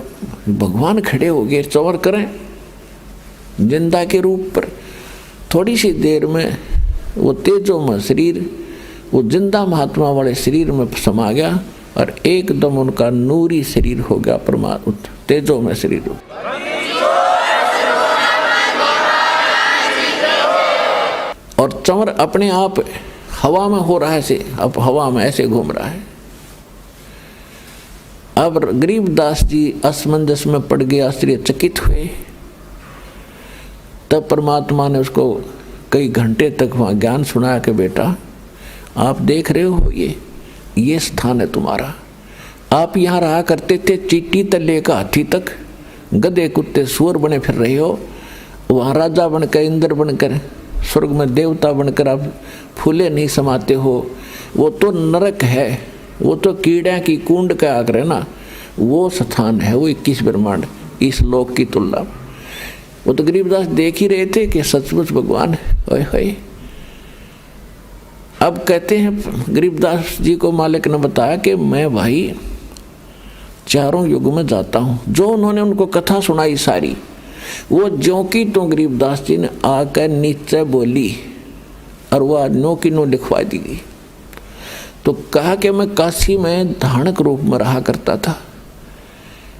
भगवान खड़े हो गए चंवर करें जिंदा के रूप पर। थोड़ी सी देर में वो तेजोमय शरीर वो जिंदा महात्मा वाले शरीर में समा गया और एकदम उनका नूरी शरीर हो गया, परमात्मा तेजोमय शरीर। और चंवर अपने आप हवा में हो रहा है, से अब हवा में ऐसे घूम रहा है। अब गरीबदास जी असमंजस में पड़ गए, आश्चर्यचकित हुए। तब परमात्मा ने उसको कई घंटे तक वहाँ ज्ञान सुनाया कि बेटा आप देख रहे हो ये स्थान है तुम्हारा, आप यहाँ रहा करते थे, चींटी तले का हाथी तक गधे कुत्ते सुअर बने फिर रहे हो, वहाँ राजा बनकर, इंद्र बनकर, स्वर्ग में देवता बनकर आप फूले नहीं समाते हो, वो तो नरक है, वो तो कीड़े की कुंड का आग्रह ना, वो स्थान है वो 21 ब्रह्मांड इस लोक की तुलना। वो तो गरीबदास देख ही रहे थे कि सचमुच भगवान है। अब कहते हैं गरीबदास जी को मालिक ने बताया कि मैं भाई चारों युग में जाता हूँ। जो उन्होंने उनको कथा सुनाई सारी, वो ज्यों की तो गरीबदास जी ने आकर नीचे बोली और वह नो की नो लिखवा दी गई। तो कहा कि मैं काशी में धानक रूप में रहा करता था,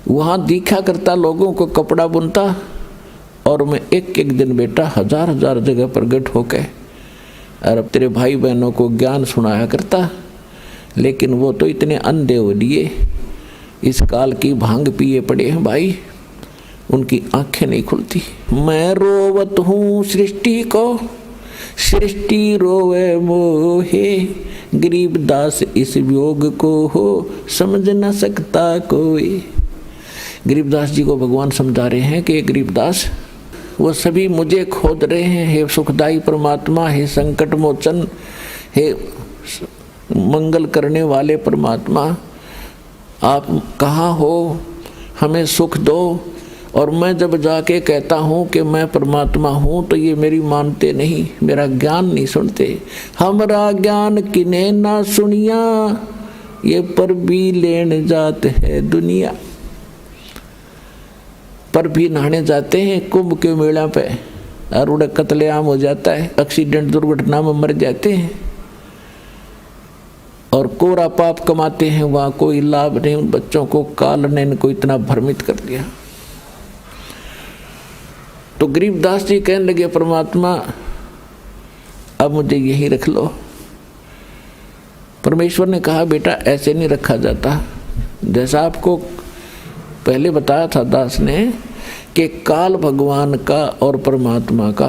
वहाँ दिखा करता, लोगों को कपड़ा बुनता, और मैं एक एक दिन बेटा हजार हजार जगह प्रकट होकर और अब तेरे भाई बहनों को ज्ञान सुनाया करता। लेकिन वो तो इतने अंधे हो लिए, इस काल की भांग पिए पड़े हैं भाई, उनकी आंखें नहीं खुलती। मैं रोवत हूँ सृष्टि को, सृष्टि रोवे मोहे, गरीबदास इस वियोग को हो समझ न सकता कोई। गरीबदास जी को भगवान समझा रहे हैं कि गरीबदास वो सभी मुझे खोद रहे हैं, हे सुखदाई परमात्मा, हे संकट मोचन, हे मंगल करने वाले परमात्मा, आप कहाँ हो, हमें सुख दो। और मैं जब जाके कहता हूँ कि मैं परमात्मा हूँ तो ये मेरी मानते नहीं, मेरा ज्ञान नहीं सुनते। हमारा ज्ञान किने ना सुनिया, ये पर भी लेने जाते है दुनिया। पर भी नहाने जाते हैं कुंभ के मेला पे और उड़े कत्लेआम हो जाता है, एक्सीडेंट दुर्घटना में मर जाते हैं और कोरा पाप कमाते हैं, वहाँ कोई लाभ नहीं। उन बच्चों को काल ने इनको इतना भ्रमित कर दिया। तो गरीबदास जी कहने लगे परमात्मा अब मुझे यही रख लो। परमेश्वर ने कहा बेटा ऐसे नहीं रखा जाता। जैसा आपको पहले बताया था दास ने कि काल भगवान का और परमात्मा का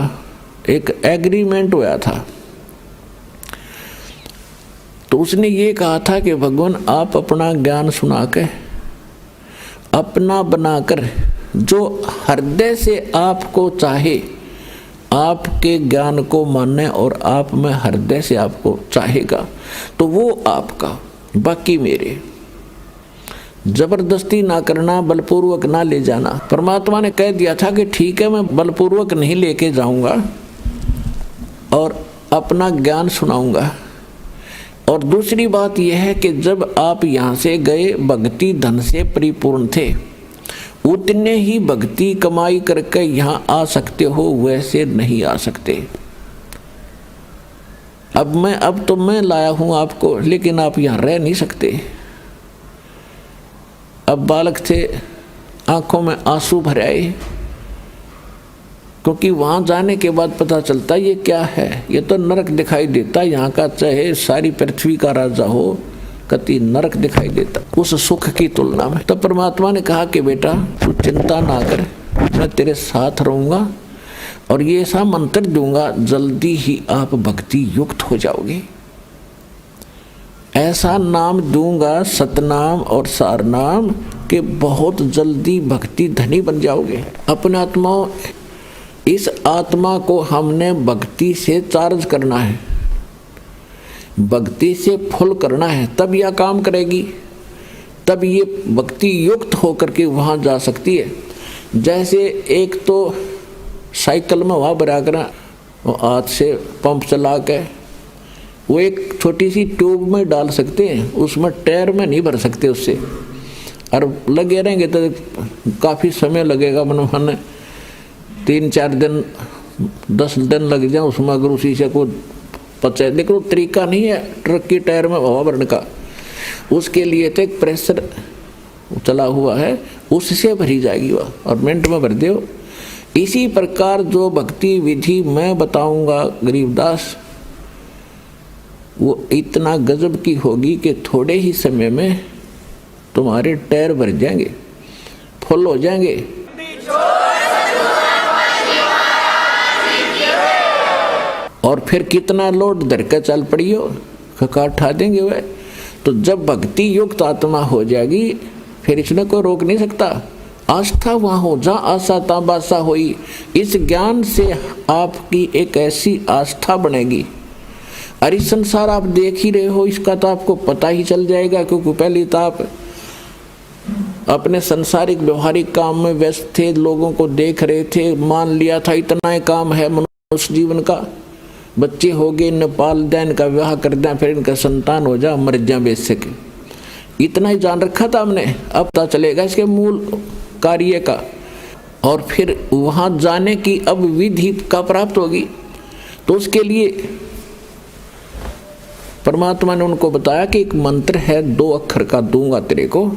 एक एग्रीमेंट हुआ था। तो उसने ये कहा था कि भगवान आप अपना ज्ञान सुना के अपना बनाकर जो हृदय से आपको चाहे आपके ज्ञान को माने और आप में हृदय से आपको चाहेगा तो वो आपका, बाकी मेरे। जबरदस्ती ना करना, बलपूर्वक ना ले जाना। परमात्मा ने कह दिया था कि ठीक है मैं बलपूर्वक नहीं लेके जाऊंगा और अपना ज्ञान सुनाऊंगा। और दूसरी बात यह है कि जब आप यहाँ से गए भक्ति धन से परिपूर्ण थे, उतने ही भक्ति कमाई करके यहाँ आ सकते हो, वैसे नहीं आ सकते। अब तो मैं लाया हूँ आपको, लेकिन आप यहाँ रह नहीं सकते। अब बालक थे, आंखों में आंसू भर आए, क्योंकि वहाँ जाने के बाद पता चलता ये क्या है, ये तो नरक दिखाई देता। यहाँ का चाहे सारी पृथ्वी का राजा हो, कति नरक दिखाई देता उस सुख की तुलना में। तब परमात्मा ने कहा कि बेटा तू चिंता ना कर, मैं तेरे साथ रहूँगा और ये ऐसा मंत्र दूंगा, जल्दी ही आप भक्ति युक्त हो जाओगे। ऐसा नाम दूंगा, सतनाम और सारनाम, कि बहुत जल्दी भक्ति धनी बन जाओगे। अपने आत्माओं, इस आत्मा को हमने भक्ति से चार्ज करना है, भक्ति से फुल करना है, तब यह काम करेगी, तब ये भक्ति युक्त होकर के वहाँ जा सकती है। जैसे एक तो साइकिल में हवा भरा कर हाथ से पंप चला के वो एक छोटी सी ट्यूब में डाल सकते हैं, उसमें टायर में नहीं भर सकते उससे, और लगे रहेंगे तो काफ़ी समय लगेगा। मन 3-4 दिन 10 दिन लग जाए उसमें, अगर उसी से को पचा। लेकिन वो तरीका नहीं है ट्रक की टायर में हवा भरने का, उसके लिए तो एक प्रेशर चला हुआ है, उससे भरी जाएगी वह, और मिनट में भर दो। इसी प्रकार जो भक्ति विधि मैं बताऊंगा गरीबदास, वो इतना गजब की होगी कि थोड़े ही समय में तुम्हारे टायर भर जाएंगे, फुल हो जाएंगे। और फिर कितना लोड धर के चल पड़ी हो, खका उठा देंगे वह। तो जब भक्ति युक्त आत्मा हो जाएगी, फिर इसमें कोई रोक नहीं सकता। आस्था वहाँ हो जहाँ आशा ता बासा होई। इस ज्ञान से आपकी एक ऐसी आस्था बनेगी, अरे संसार आप देख ही रहे हो, इसका तो आपको पता ही चल जाएगा, क्योंकि पहले तो आप अपने संसारिक व्यवहारिक काम में व्यस्त थे, लोगों को देख रहे थे, मान लिया था इतना ही काम है मनुष्य जीवन का, बच्चे हो गए, इन्हें पाल दें, इनका विवाह कर दें, फिर इनका संतान हो जा, मर जा बेच सके, इतना ही जान रखा था हमने। अब पता चलेगा इसके मूल कार्य का, और फिर वहाँ जाने की अब विधि का प्राप्त होगी। तो उसके लिए परमात्मा ने उनको बताया कि एक मंत्र है 2 अक्षर का, दूंगा तेरे को,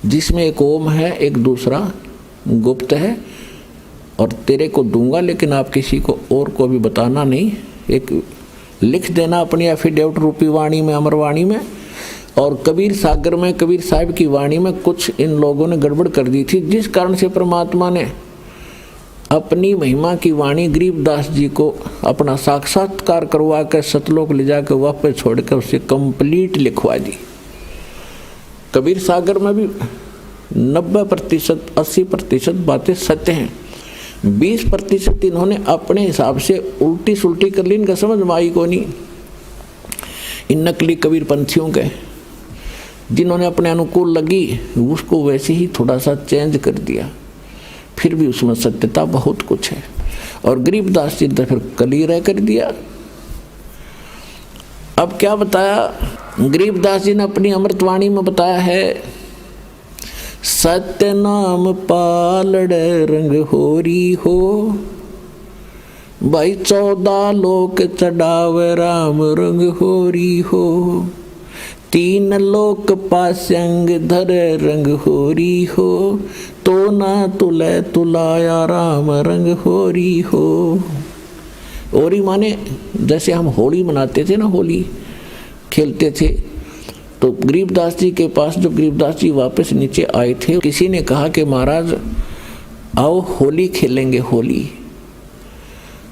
जिसमें एक ओम है, एक दूसरा गुप्त है, और तेरे को दूंगा, लेकिन आप किसी को और को भी बताना नहीं। एक लिख देना अपनी एफिडेविट रूपी वाणी में, अमरवाणी में। और कबीर सागर में, कबीर साहिब की वाणी में कुछ इन लोगों ने गड़बड़ कर दी थी, जिस कारण से परमात्मा ने अपनी महिमा की वाणी गरीबदास जी को अपना साक्षात्कार करवा कर सतलोक ले जाकर वापस छोड़कर उससे कंप्लीट लिखवा दी। कबीर सागर में भी 90% 80% बातें सत्य हैं, 20% इन्होंने अपने हिसाब से उल्टी सुल्टी कर ली, इनका समझ में आई को नहीं। इन नकली कबीर पंथियों के जिन्होंने अपने अनुकूल लगी उसको वैसे ही थोड़ा सा चेंज कर दिया, फिर भी उसमें सत्यता बहुत कुछ है। और गरीबदास जी ने फिर क्लियर कर दिया। अब क्या बताया गरीबदास जी ने अपनी अमृतवाणी में बताया है, सत्य नाम पालड़ रंग होरी हो, भाई 14 लोक चढ़ावे राम रंग होरी हो, 3 लोक पास्यंग धर रंग होरी हो, तो ना तुले तुलाया राम रंग होरी हो। होरी माने जैसे हम होली मनाते थे ना, होली खेलते थे, तो गरीबदास जी के पास जब गरीबदास जी वापस नीचे आए थे, किसी ने कहा कि महाराज आओ होली खेलेंगे, होली।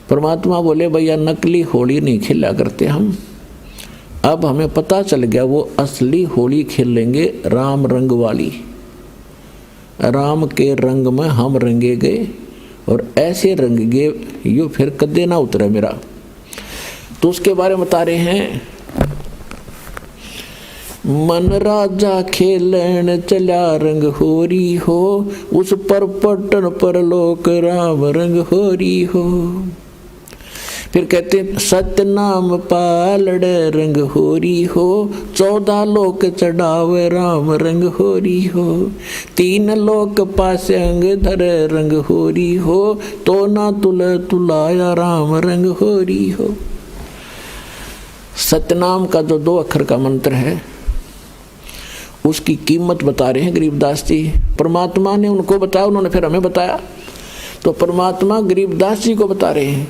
परमात्मा बोले भैया नकली होली नहीं खेला करते हम, अब हमें पता चल गया वो असली होली खेलेंगे, राम रंग वाली। राम के रंग में हम रंगे गए और ऐसे रंग गे यो फिर कदे ना उतरे मेरा। तो उसके बारे में बता रहे हैं, मन राजा खेलन चला रंग होरी हो, उस पर पटन पर लोक राम रंग होरी हो। फिर कहते सत्य नाम पालड़ रंग होरी हो, 14 लोक चढ़ावे राम रंग होरी हो। 3 लोक पास अंग धर रंग होरी हो, तो ना तुलाया राम रंग होरी हो। सतनाम का जो 2 अक्षर का मंत्र है उसकी कीमत बता रहे हैं गरीबदास जी। परमात्मा ने उनको बताया, उन्होंने फिर हमें बताया। तो परमात्मा गरीबदास जी को बता रहे हैं,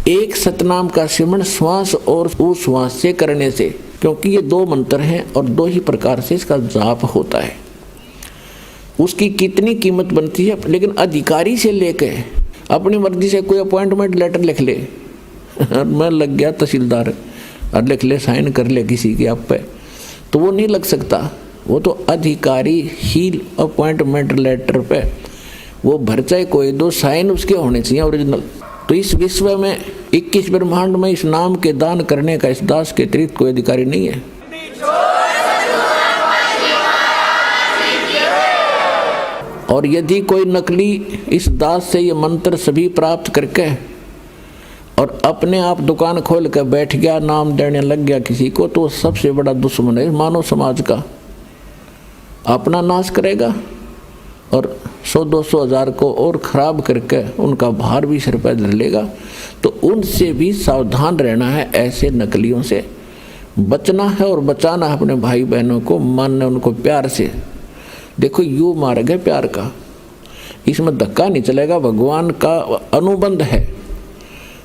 एक सतनाम का सिमरण श्वास और उश्वास से करने से, क्योंकि ये 2 मंत्र हैं और 2 ही प्रकार से इसका जाप होता है। उसकी कितनी कीमत बनती है, लेकिन अधिकारी से लेके अपनी मर्जी से कोई अपॉइंटमेंट लेटर लिख ले मैं लग गया तहसीलदार और लिख ले, साइन कर ले किसी के आप पे, तो वो नहीं लग सकता। वो तो अधिकारी ही अपॉइंटमेंट लेटर पे वो भर चाहे कोई, 2 साइन उसके होने चाहिए ओरिजिनल। तो इस विश्व में 21 ब्रह्मांड में इस नाम के दान करने का इस दास के अतिरिक्त कोई अधिकारी नहीं है। और यदि कोई नकली इस दास से ये मंत्र सभी प्राप्त करके और अपने आप दुकान खोल कर बैठ गया, नाम देने लग गया किसी को, तो सबसे बड़ा दुश्मन है मानव समाज का। अपना नाश करेगा और 100-200 हज़ार को और ख़राब करके उनका भार भी सिर पर धर लेगा। तो उनसे भी सावधान रहना है, ऐसे नकलियों से बचना है और बचाना है अपने भाई बहनों को, मानना उनको प्यार से। देखो यूँ मार्ग है प्यार का, इसमें धक्का नहीं चलेगा। भगवान का अनुबंध है,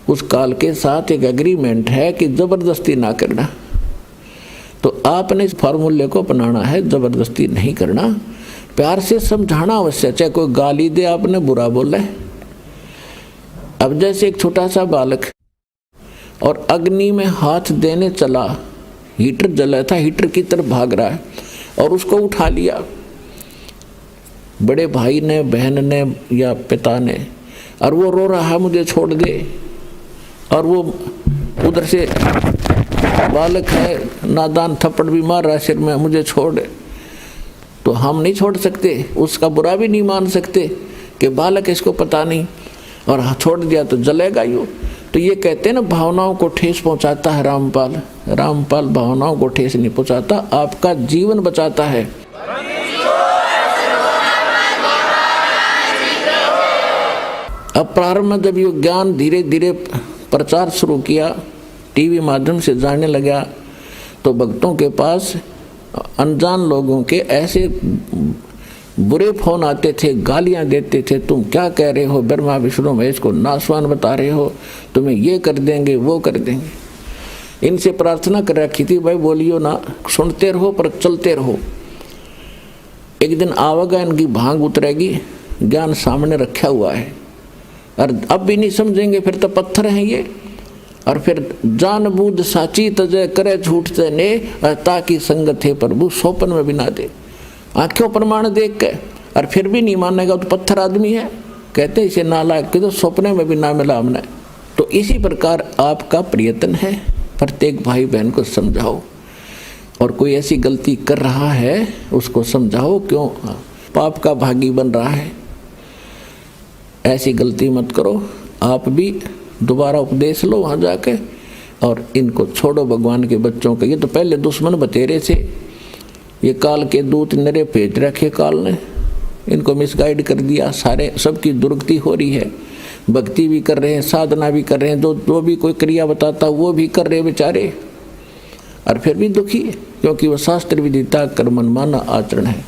उस काल के साथ एक एग्रीमेंट है कि ज़बरदस्ती ना करना। तो आपने इस फार्मूले को अपनाना है, ज़बरदस्ती नहीं करना, प्यार से समझाना अवश्य। चाहे कोई गाली दे, आपने बुरा बोला है। अब जैसे एक छोटा सा बालक और अग्नि में हाथ देने चला, हीटर जला था, हीटर की तरफ भाग रहा है और उसको उठा लिया बड़े भाई ने, बहन ने या पिता ने, और वो रो रहा है मुझे छोड़ दे, और वो उधर से बालक है नादान थप्पड़ भी मार रहा है सिर में, मुझे छोड़। तो हम नहीं छोड़ सकते, उसका बुरा भी नहीं मान सकते कि बालक इसको पता नहीं और छोड़ दिया तो जलेगा यूँ। तो ये कहते हैं ना, भावनाओं को ठेस पहुंचाता है रामपाल। रामपाल भावनाओं को ठेस नहीं पहुंचाता, आपका जीवन बचाता है। अब प्रारंभ में जब ये ज्ञान धीरे धीरे प्रचार शुरू किया, टीवी माध्यम से जाने लगा, तो भक्तों के पास अनजान लोगों के ऐसे बुरे फोन आते थे, गालियां देते थे, तुम क्या कह रहे हो, ब्रह्मा विष्णु महेश को नासवान बता रहे हो, तुम्हें ये कर देंगे वो कर देंगे। इनसे प्रार्थना कर रखी थी, भाई बोलियो ना, सुनते रहो पर चलते रहो। एक दिन आवेगा, इनकी भांग उतरेगी, ज्ञान सामने रखा हुआ है, और अब भी नहीं समझेंगे, फिर तो पत्थर हैं ये। और फिर जान बूझ साची तजय करे झूठ ने, ताकि संगत है प्रभु सोपन में भी ना दे। आंखों प्रमाण देख के और फिर भी नहीं मानेगा तो पत्थर आदमी है, कहते इसे नालायक के तो सपने में भी ना मिला हमने। तो इसी प्रकार आपका प्रयत्न है, प्रत्येक भाई बहन को समझाओ, और कोई ऐसी गलती कर रहा है उसको समझाओ, क्यों पाप का भागी बन रहा है, ऐसी गलती मत करो। आप भी दोबारा उपदेश लो वहाँ जाके, और इनको छोड़ो भगवान के बच्चों के। ये तो पहले दुश्मन बतेरे थे, ये काल के दूत नरे भेज रखे काल ने, इनको मिसगाइड कर दिया। सारे सबकी दुर्गति हो रही है, भक्ति भी कर रहे हैं, साधना भी कर रहे हैं, जो भी कोई क्रिया बताता वो भी कर रहे बेचारे, और फिर भी दुखी, क्योंकि वो शास्त्र विदिता कर्मन माना आचरण है,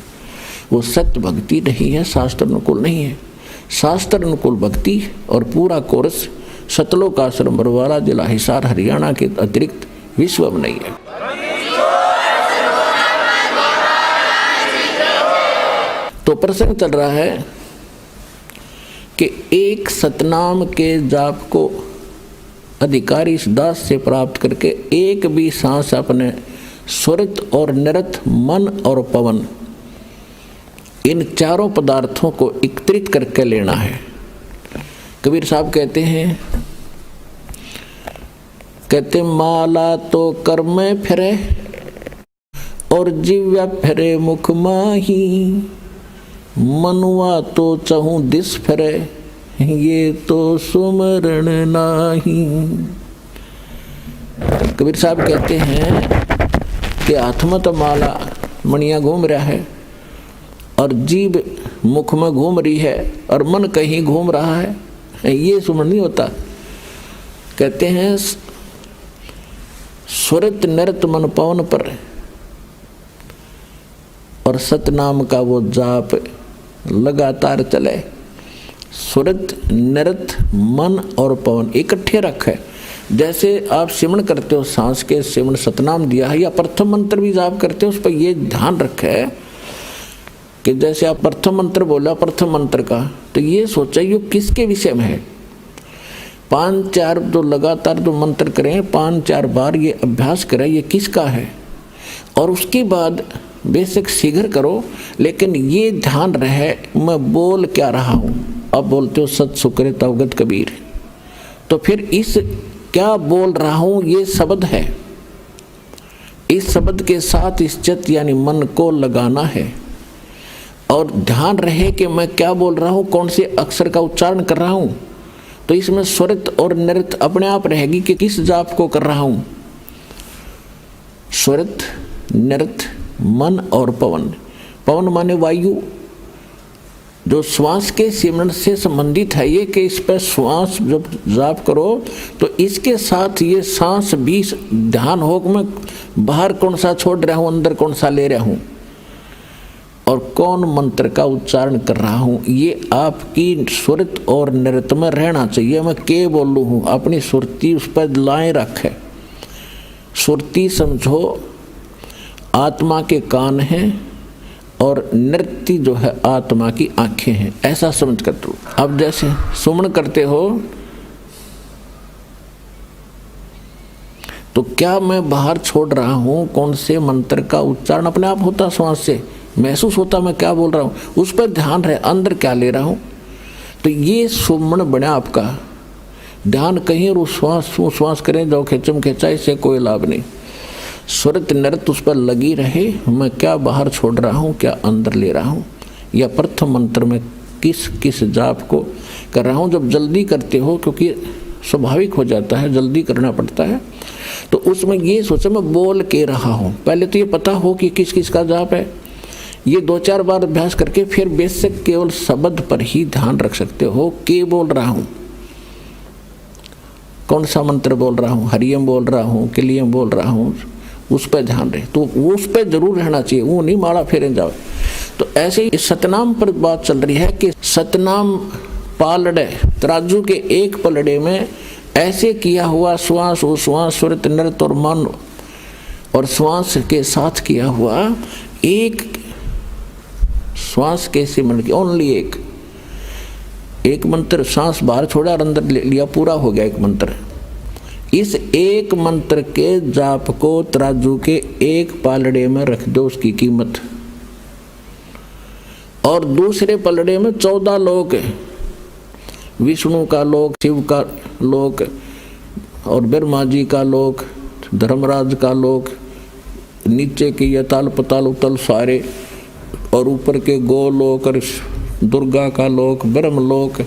वो सत्य भक्ति नहीं है, शास्त्र अनुकूल नहीं है। शास्त्र अनुकूल भक्ति और पूरा कोर्स सतलोक आश्रम बरवाला जिला हिसार हरियाणा के अतिरिक्त विश्व में नहीं है। तो प्रसंग चल रहा है कि एक सतनाम के जाप को अधिकारी इस दास से प्राप्त करके एक भी सांस अपने स्वरित और निरत, मन और पवन, इन चारों पदार्थों को एकत्रित करके लेना है। कबीर साहब कहते माला तो कर में फिरे और जिव्या फिरे मुख माही, मनुआ तो चहूं दिस फिरे ये तो सुमरण नाही। कबीर साहब कहते हैं कि हाथ में तो माला मणियां घूम रहा है और जीभ मुख में घूम रही है और मन कहीं घूम रहा है, ये सुमरण नहीं होता। कहते हैं सुरत नृत मन पवन पर, और सतनाम का वो जाप लगातार चले। सुरत नृत मन और पवन इकट्ठे रखे। जैसे आप सिमरण करते हो, सांस के सिमरण सतनाम दिया है, या प्रथम मंत्र भी जाप करते हो, उस पर ये ध्यान रखे कि जैसे आप प्रथम मंत्र बोला प्रथम मंत्र का, तो ये सोचा ये किसके विषय में है। 5-4 तो लगातार तो मंत्र करें, 5-4 बार ये अभ्यास करें ये किसका है, और उसके बाद बेशक शीघ्र करो, लेकिन ये ध्यान रहे मैं बोल क्या रहा हूँ। अब बोलते हो सत सुकरे तवगत कबीर, तो फिर इस क्या बोल रहा हूँ ये शब्द है, इस शब्द के साथ इस चित्त यानी मन को लगाना है, और ध्यान रहे कि मैं क्या बोल रहा हूँ, कौन से अक्षर का उच्चारण कर रहा हूँ। तो इसमें स्वरित और नृत अपने आप रहेगी कि किस जाप को कर रहा हूँ। स्वरित नृत मन और पवन। पवन माने वायु, जो श्वास के सिमरण से संबंधित है ये, कि इस पर श्वास जब जाप करो तो इसके साथ ये सांस भी ध्यान हो कि मैं बाहर कौन सा छोड़ रहा हूँ, अंदर कौन सा ले रहा हूँ, और कौन मंत्र का उच्चारण कर रहा हूँ। ये आपकी सुरत और नृत्य में रहना चाहिए। मैं के बोलूँ हूँ, अपनी सुरती उस पर लाए रखे। सुरती समझो आत्मा के कान हैं और नृत्य जो है आत्मा की आंखें हैं, ऐसा समझ कर दो। अब जैसे सुमन करते हो तो क्या मैं बाहर छोड़ रहा हूँ, कौन से मंत्र का उच्चारण अपने आप होता, श्वास से महसूस होता मैं क्या बोल रहा हूँ, उस पर ध्यान रहे अंदर क्या ले रहा हूँ। तो ये सुमन बना आपका ध्यान कहीं और श्वास करें जाओ खेचम खेचा, इससे कोई लाभ नहीं। सुरत नृत्य उस पर लगी रहे, मैं क्या बाहर छोड़ रहा हूँ, क्या अंदर ले रहा हूँ, या प्रथम मंत्र में किस किस जाप को कर रहा हूँ। जब जल्दी करते हो, क्योंकि स्वाभाविक हो जाता है जल्दी करना पड़ता है, तो उसमें ये सोचो मैं बोल के रहा हूँ। पहले तो ये पता हो कि किस किस का जाप है, ये 2-4 बार अभ्यास करके फिर बेसिक केवल शब्द पर ही ध्यान रख सकते हो। के बोल रहा हूँ, कौन सा मंत्र बोल रहा हूँ, हरियम बोल रहा हूँ, किलियम बोल रहा हूँ, उस पर ध्यान रहे। तो वो उस पर जरूर रहना चाहिए, वो नहीं माला फेरे जाओ। तो ऐसे ही सतनाम पर बात चल रही है कि सतनाम पालड़े, तराजू के एक पलड़े में ऐसे किया हुआ श्वास सुरत नृत्य और मन और श्वास के साथ किया हुआ एक श्वास के सिमरण की ओनली एक मंत्र, सांस बाहर छोड़ा और अंदर ले लिया, पूरा हो गया एक मंत्र। इस एक मंत्र के जाप को तराजू के एक पालड़े में रख दो, उसकी कीमत, और दूसरे पलड़े में 14 लोक, विष्णु का लोक, शिव का लोक और ब्रह्मा जी का लोक, धर्मराज का लोक, नीचे के यताल पताल उतल सारे, और ऊपर के गोलोक और दुर्गा का लोक, ब्रह्मलोक,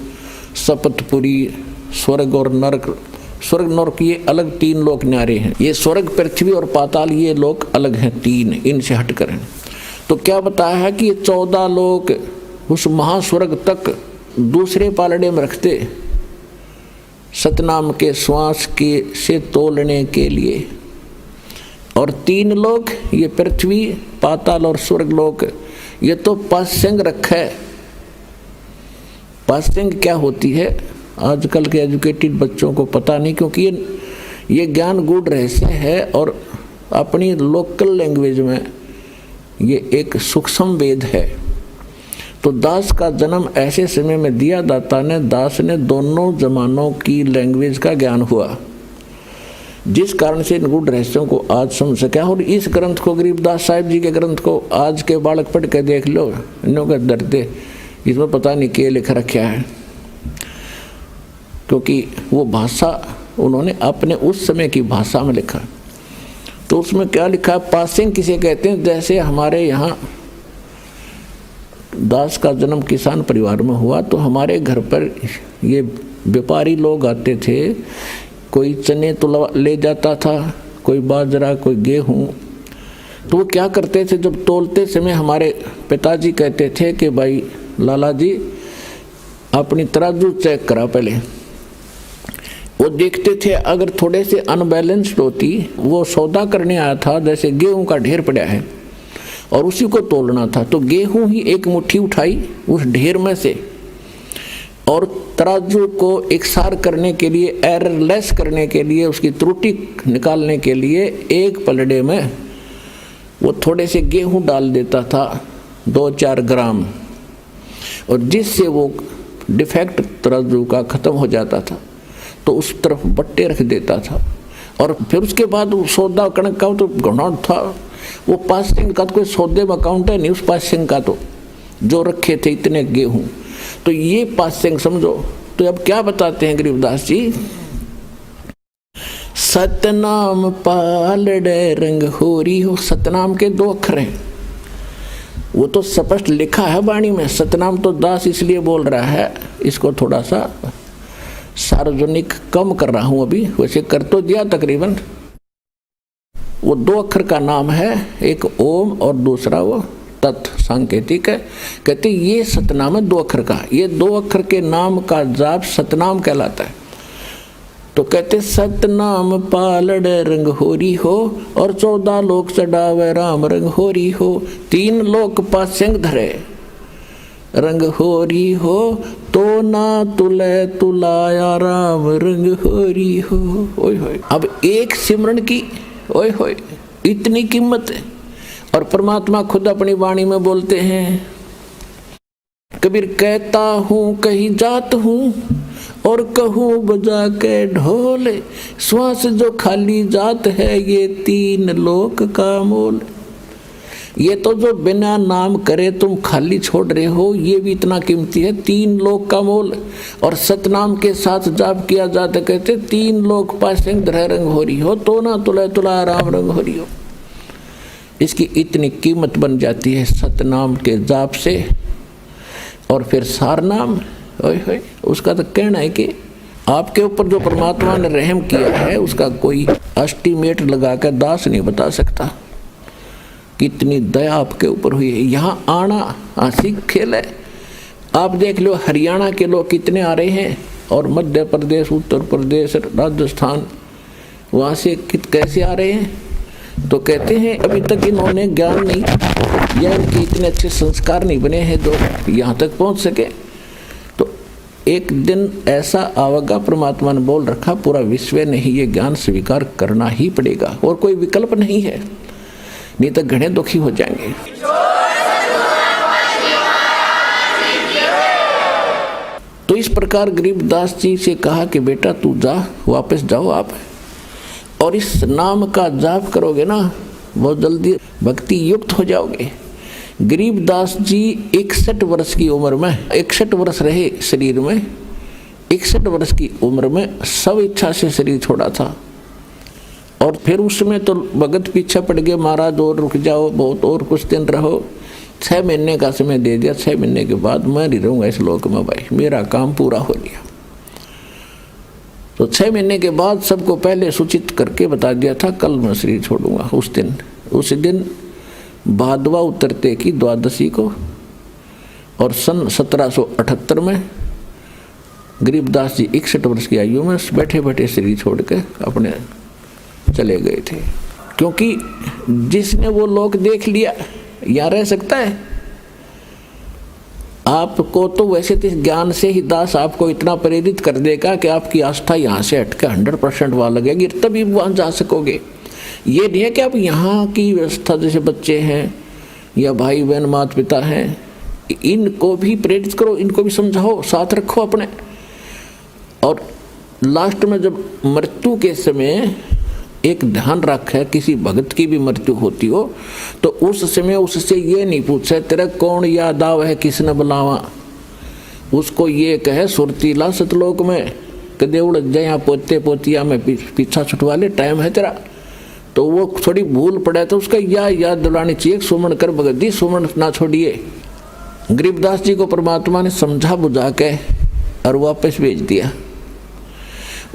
सपतपुरी, स्वर्ग और नरक। स्वर्ग नरक ये अलग 3 लोक न्यारे हैं, ये स्वर्ग पृथ्वी और पाताल ये लोक अलग हैं 3, इनसे हटकर हैं। तो क्या बताया है कि ये 14 लोक उस महास्वर्ग तक दूसरे पालड़े में रखते सतनाम के श्वास के से तोलने के लिए, और 3 लोक ये पृथ्वी पाताल और स्वर्ग लोक ये तो पास्यंग रखा है। पास्यंग क्या होती है आजकल के एजुकेटेड बच्चों को पता नहीं, क्योंकि ये ज्ञान गूढ़ रहस्य है और अपनी लोकल लैंग्वेज में ये एक सूक्ष्म वेद है। तो दास का जन्म ऐसे समय में दिया दाता ने, दास ने दोनों जमानों की लैंग्वेज का ज्ञान हुआ, जिस कारण से इन गूढ़ रहस्यों को आज समझ सका। और इस ग्रंथ को, गरीबदास साहिब जी के ग्रंथ को आज के बालक पढ़ के देख लो, इन्हों का दर्द, इसमें पता नहीं क्या लिख रखा है। क्योंकि वो भाषा उन्होंने अपने उस समय की भाषा में लिखा। तो उसमें क्या लिखा है, पासिंग किसे कहते हैं, जैसे हमारे यहाँ दास का जन्म किसान परिवार में हुआ तो हमारे घर पर ये व्यापारी लोग आते थे, कोई चने तो ले जाता था, कोई बाजरा, कोई गेहूँ। तो वो क्या करते थे, जब तोलते समय हमारे पिताजी कहते थे कि भाई लाला जी अपनी तराजू चेक करा पहले। वो देखते थे अगर थोड़े से अनबैलेंस्ड होती, वो सौदा करने आया था, जैसे गेहूं का ढेर पड़ा है और उसी को तोलना था, तो गेहूं ही एक मुट्ठी उठाई उस ढेर में से और तराजू को एकसार करने के लिए, एररलेस करने के लिए, उसकी त्रुटि निकालने के लिए एक पलड़े में वो थोड़े से गेहूं डाल देता था 2-4 ग्राम, और जिससे वो डिफेक्ट तराजू का ख़त्म हो जाता था तो उस तरफ बट्टे रख देता था। और फिर उसके बाद वो सौदा कणक का तो घनौट था, वो पासिंग का तो कोई सौदे में अकाउंट है नहीं उस पासिंग का, तो जो रखे थे इतने गेहूं, तो ये पासिंग समझो। तो अब क्या बताते हैं गरीबदास जी, सतनाम पालड़े रंग होरी हो। सतनाम के 2 अक्षर हैं, वो तो स्पष्ट लिखा है वाणी में। सतनाम तो दास इसलिए बोल रहा है, इसको थोड़ा सा सार्वजनिक कम कर रहा हूं अभी, वैसे कर तो दिया तकरीबन। वो 2 अक्षर का नाम है, एक ओम और दूसरा वो तत् सांकेतिक है। कहते ये सतनाम है 2 अक्षर का, ये 2 अक्षर के नाम का जाप सतनाम कहलाता है। तो कहते सतनाम पालड़ रंग होरी हो और 14 लोक चढ़ावे राम रंग होरी हो। 3 लोक पासिंग धरे रंग होरी हो, तो ना तुले तुलाया राम रंग होरी हो। ओए होए, अब एक सिमरन की ओए होए इतनी कीमत है। और परमात्मा खुद अपनी वाणी में बोलते हैं, कबीर कहता हूँ कहीं जात हूँ और कहूँ बजा के ढोले, श्वास जो खाली जात है ये 3 लोक का मोल। ये तो जो बिना नाम करे तुम खाली छोड़ रहे हो, ये भी इतना कीमती है, 3 लोक का मोल। और सतनाम के साथ जाप किया जाता, कहते 3 लोक पासिंग धरे रंग हो रही हो, तो ना तुला तुला राम रंग हो रही हो। इसकी इतनी कीमत बन जाती है सतनाम के जाप से। और फिर सारनाम, ओए होए, उसका तो कहना है कि आपके ऊपर जो परमात्मा ने रहम किया है उसका कोई एस्टीमेट लगा कर दास नहीं बता सकता, कितनी दया आपके ऊपर हुई है। यहाँ आना हंसी खेल है। आप देख लो हरियाणा के लोग कितने आ रहे हैं, और मध्य प्रदेश, उत्तर प्रदेश, राजस्थान, वहाँ से कैसे आ रहे हैं। तो कहते हैं अभी तक इन्होंने ज्ञान नहीं या इनके इतने अच्छे संस्कार नहीं बने हैं जो यहाँ तक पहुँच सके। तो एक दिन ऐसा आवेगा, परमात्मा ने बोल रखा, पूरा विश्व ने ही ये ज्ञान स्वीकार करना ही पड़ेगा और कोई विकल्प नहीं है, नहीं तो घने दुखी हो जाएंगे। तो इस प्रकार गरीबदास जी से कहा कि बेटा तू जा, वापस जाओ आप, और इस नाम का जाप करोगे ना बहुत जल्दी भक्ति युक्त हो जाओगे। गरीबदास जी 61 वर्ष की उम्र में, 61 वर्ष रहे शरीर में, 61 वर्ष की उम्र में सब इच्छा से शरीर छोड़ा था। और फिर उसमें तो भगत पीछे पड़ गए, महाराज और रुक जाओ बहुत, और कुछ दिन रहो। 6 महीने का समय दे दिया। 6 महीने के बाद मैं नहीं रहूँगा इस लोक में भाई, मेरा काम पूरा हो गया। तो 6 महीने के बाद सबको पहले सूचित करके बता दिया था कल मैं शरीर छोड़ूंगा। उस दिन भादवा उतरते की द्वादशी को, और सन 1778 में गरीबदास जी 61 वर्ष की आयु में बैठे बैठे शरीर छोड़ के अपने चले गए थे। क्योंकि जिसने वो लोक देख लिया यहाँ रह सकता है। आपको तो वैसे तो ज्ञान से ही दास आपको इतना प्रेरित कर देगा कि आपकी आस्था यहाँ से हटकर 100% वहाँ लगेगी, तभी वहाँ जा सकोगे। ये नहीं है कि आप यहाँ की व्यवस्था, जैसे बच्चे हैं या भाई बहन माता पिता हैं, इनको भी प्रेरित करो, इनको भी समझाओ, साथ रखो अपने। और लास्ट में जब मृत्यु के समय एक ध्यान रखे, किसी भगत की भी मृत्यु होती हो तो उस समय उससे ये नहीं पूछे तेरा कौन याद आव है किसने बुलावा, उसको ये कहे सुरतीला सतलोक में कदे उड़ जाए यहाँ पोते पोतिया में पीछा छुटवा ले, टाइम है तेरा। तो वो थोड़ी भूल पड़े तो उसका याद दिलानी चाहिए, सुमन कर भगत जी, सुमन ना छोड़िए। गरीबदास जी को परमात्मा ने समझा बुझा के और वापस भेज दिया।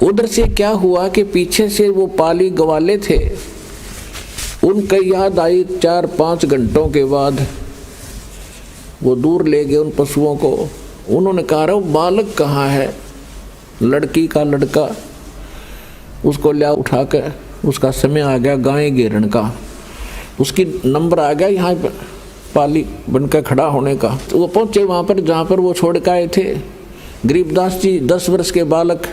उधर से क्या हुआ कि पीछे से वो पाली गवाले थे, उनका याद आई 4-5 घंटों के बाद। वो दूर ले गए उन पशुओं को। उन्होंने कहा वो बालक कहाँ है, लड़की का लड़का, उसको लिया उठा कर। उसका समय आ गया गाय घेरन का, उसकी नंबर आ गया यहाँ पाली बनकर खड़ा होने का। तो वो पहुँचे वहाँ पर जहाँ पर वो छोड़ के आए थे। गरीबदास जी 10 वर्ष के बालक,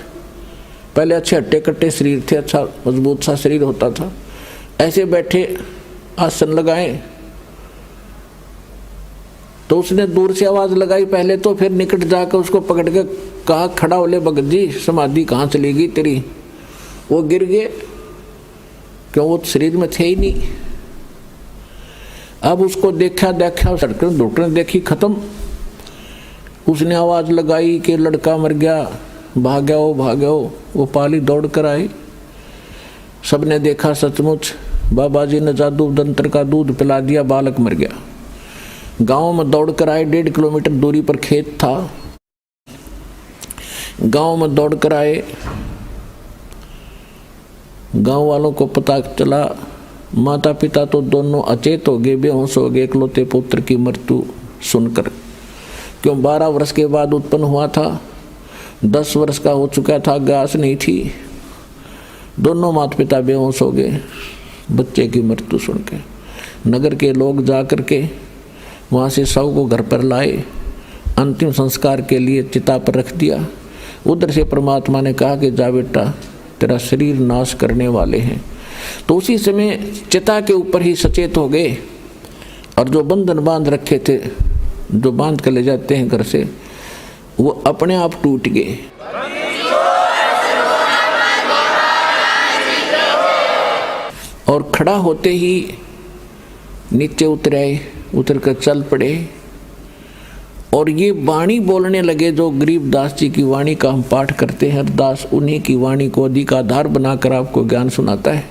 पहले अच्छे हट्टे कट्टे शरीर थे, अच्छा मजबूत सा शरीर होता था, ऐसे बैठे आसन लगाए। तो उसने दूर से आवाज़ लगाई पहले तो, फिर निकट जाकर उसको पकड़ के कहा खड़ा हो ले भगत जी, समाधि कहाँ चली गई तेरी। वो गिर गए, क्यों वो शरीर में थे ही नहीं। अब उसको देखा सड़कों डॉक्टर ने देखी, खत्म। उसने आवाज़ लगाई कि लड़का मर गया, भाग्यो। वो पाली दौड़ कर आई, सबने देखा सचमुच बाबा जी ने जादू तंत्र का दूध पिला दिया, बालक मर गया। गांव में दौड़ कर आए, 1.5 किलोमीटर दूरी पर खेत था। गांव में दौड़ कर आए, गांव वालों को पता चला, माता पिता तो दोनों अचेत हो गए, बेहोश हो गए इकलौते पुत्र की मृत्यु सुनकर। क्यों 12 वर्ष के बाद उत्पन्न हुआ था, 10 वर्ष का हो चुका था, गास नहीं थी। दोनों माता पिता बेहोश हो गए बच्चे की मृत्यु सुन के। नगर के लोग जा कर के वहाँ से शव को घर पर लाए, अंतिम संस्कार के लिए चिता पर रख दिया। उधर से परमात्मा ने कहा कि जा बेटा, तेरा शरीर नाश करने वाले हैं। तो उसी समय चिता के ऊपर ही सचेत हो गए, और जो बंधन बांध रखे थे, जो बांध कर ले जाते हैं घर से, वो अपने आप टूट गए। और खड़ा होते ही नीचे उतर आए, उतर कर चल पड़े, और ये वाणी बोलने लगे। जो गरीबदास जी की वाणी का हम पाठ करते हैं, दास उन्हीं की वाणी को अधिक आधार बनाकर आपको ज्ञान सुनाता है।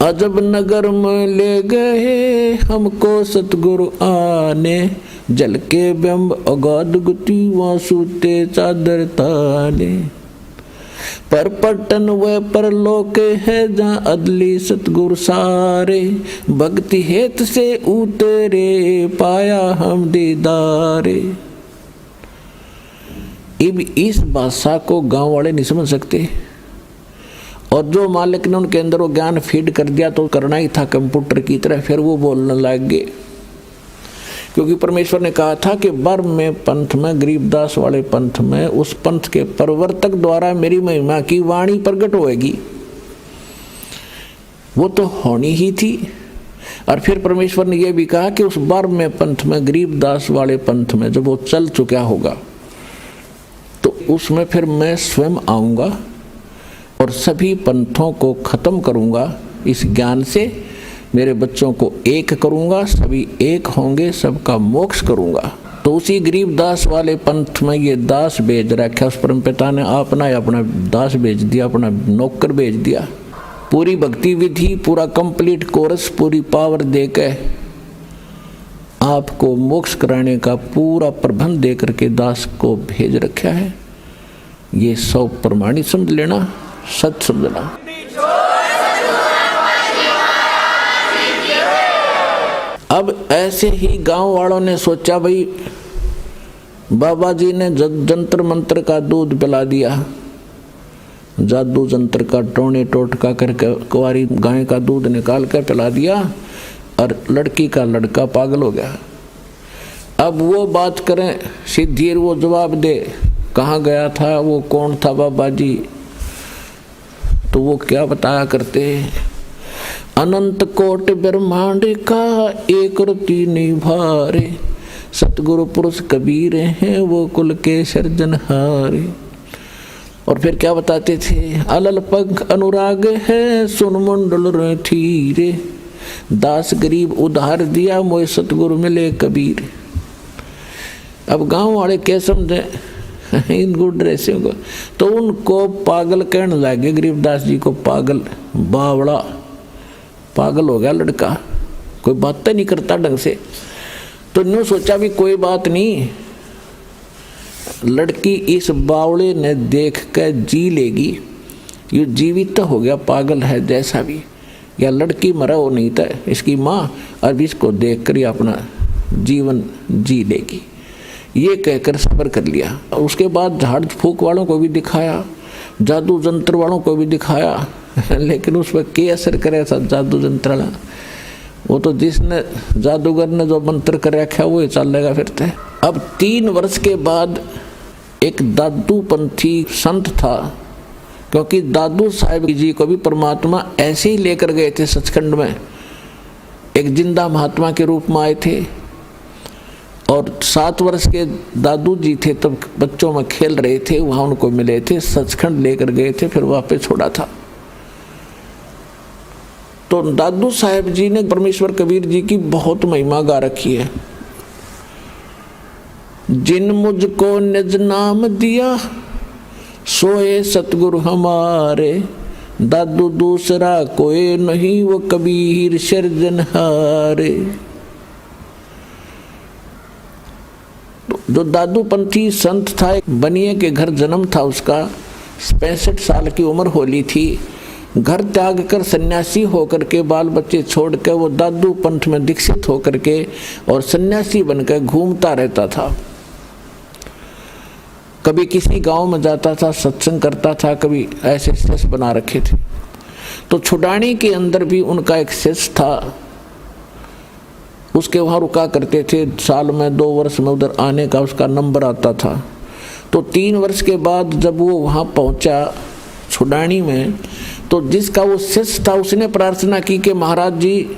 अजब नगर में ले गए हमको सतगुरु आने, जल के बिंब अगाध गुति वासुते चादर ताने। पर पटन व परलोक है जहाँ अदली सतगुरु सारे, भक्ति हेत से उतरे पाया हम दीदारे। इस भाषा को गांव वाले नहीं समझ सकते, और जो मालिक ने उनके अंदर वो ज्ञान फीड कर दिया तो करना ही था कंप्यूटर की तरह, फिर वो बोलने लग गए। क्योंकि परमेश्वर ने कहा था कि बर्म में पंथ में, गरीबदास वाले पंथ में, उस पंथ के प्रवर्तक द्वारा मेरी महिमा की वाणी प्रकट होएगी। वो तो होनी ही थी। और फिर परमेश्वर ने यह भी कहा कि उस बर्म में पंथ में, गरीबदास वाले पंथ में जब वो चल चुका होगा तो उसमें फिर मैं स्वयं आऊँगा और सभी पंथों को खत्म करूँगा। इस ज्ञान से मेरे बच्चों को एक करूँगा, सभी एक होंगे, सबका मोक्ष करूँगा। तो उसी गरीबदास वाले पंथ में ये दास भेज रखा, उस परमपिता ने अपना दास भेज दिया, अपना नौकर भेज दिया। पूरी भक्ति विधि, पूरा कंप्लीट कोर्स, पूरी पावर देके आपको मोक्ष कराने का पूरा प्रबंध दे करके दास को भेज रखा है। ये 100 प्रमाणित समझ लेना, सच समझना। अब ऐसे ही गांव वालों ने सोचा, भाई बाबा जी ने जंतर मंत्र का दूध पिला दिया, जादू जंत्र का टोने टोटका करके कुंवारी गाय का दूध निकाल कर पिला दिया, और लड़की का लड़का पागल हो गया। अब वो बात करें सिद्धीर, वो जवाब दे कहाँ गया था, वो कौन था बाबा जी, तो वो क्या बताया करते, अनंत कोट ब्रह्मांड का एक रति निभारे, सतगुरु पुरुष कबीर हैं वो कुल के सर्जनहारे। और फिर क्या बताते थे, अलल पंख अनुराग है सुन मुंडल थीरे, दास गरीब उधार दिया मोय सतगुरु मिले कबीर। अब गांव वाले क्या समझे, इन गुड ड्रेसियों को। तो उनको पागल कहने लगे, गरीबदास जी को पागल, बावड़ा, पागल हो गया लड़का, कोई बातें नहीं करता ढंग से। तो न्यू सोचा भी कोई बात नहीं, लड़की इस बावड़े ने देख कर जी लेगी, ये जीवित हो गया, पागल है जैसा भी, या लड़की मरा हो नहीं था इसकी माँ, अब इसको देख कर अपना जीवन जी लेगी, ये कहकर सब्र कर लिया। उसके बाद झाड़ फूक वालों को भी दिखाया, जादू जंत्र वालों को भी दिखाया, लेकिन उस पर क्या असर करे ऐसा जादू जंत्र वाला, वो तो जिसने जादूगर ने जो मंत्र कर रखा है वो ही चलेगा फिरते। अब 3 वर्ष के बाद एक दादू पंथी संत था, क्योंकि दादू साहिब जी को भी परमात्मा ऐसे ही लेकर गए थे सचखंड में, एक जिंदा महात्मा के रूप में आए थे। और 7 वर्ष के दादू जी थे तब बच्चों में खेल रहे थे, वहाँ उनको मिले थे, सचखंड लेकर गए थे, फिर वापस छोड़ा था। तो दादू साहिब जी ने परमेश्वर कबीर जी की बहुत महिमा गा रखी है। जिन मुझको निज नाम दिया सोए सतगुरु हमारे, दादू दूसरा कोई नहीं वो कबीर सिरजनहारे। जो दादू पंथी संत था, बनिए के घर जन्म था उसका, 65 साल की उम्र होली थी, घर त्याग कर सन्यासी होकर के, बाल बच्चे छोड़ कर वो दादू पंथ में दीक्षित होकर के और सन्यासी बनकर घूमता रहता था। कभी किसी गांव में जाता था, सत्संग करता था, कभी ऐसे शिष्य बना रखे थे। तो छुडानी के अंदर भी उनका एक शिष्य था, उसके वहाँ रुका करते थे, साल में 2 वर्ष में उधर आने का उसका नंबर आता था। तो 3 वर्ष के बाद जब वो वहाँ पहुँचा छुडानी में, तो जिसका वो शिष्य था उसने प्रार्थना की कि महाराज जी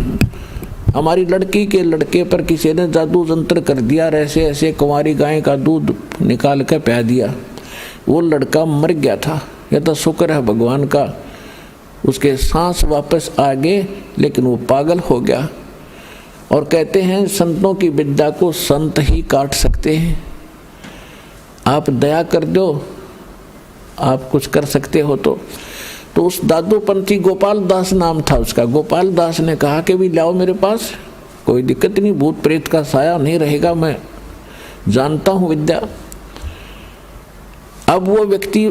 हमारी लड़की के लड़के पर किसी ने जादू जंत्र कर दिया, ऐसे ऐसे कुंवारी गाय का दूध निकाल कर पिला दिया, वो लड़का मर गया था। यह तो शुक्र है भगवान का, उसके सांस वापस आ गए, लेकिन वो पागल हो गया। और कहते हैं संतों की विद्या को संत ही काट सकते हैं। आप दया कर दो, आप कुछ कर सकते हो तो उस दादू पंथी गोपाल दास नाम था उसका, गोपाल दास ने कहा कि भी लाओ मेरे पास, कोई दिक्कत नहीं, भूत प्रेत का साया नहीं रहेगा, मैं जानता हूँ विद्या। अब वो व्यक्ति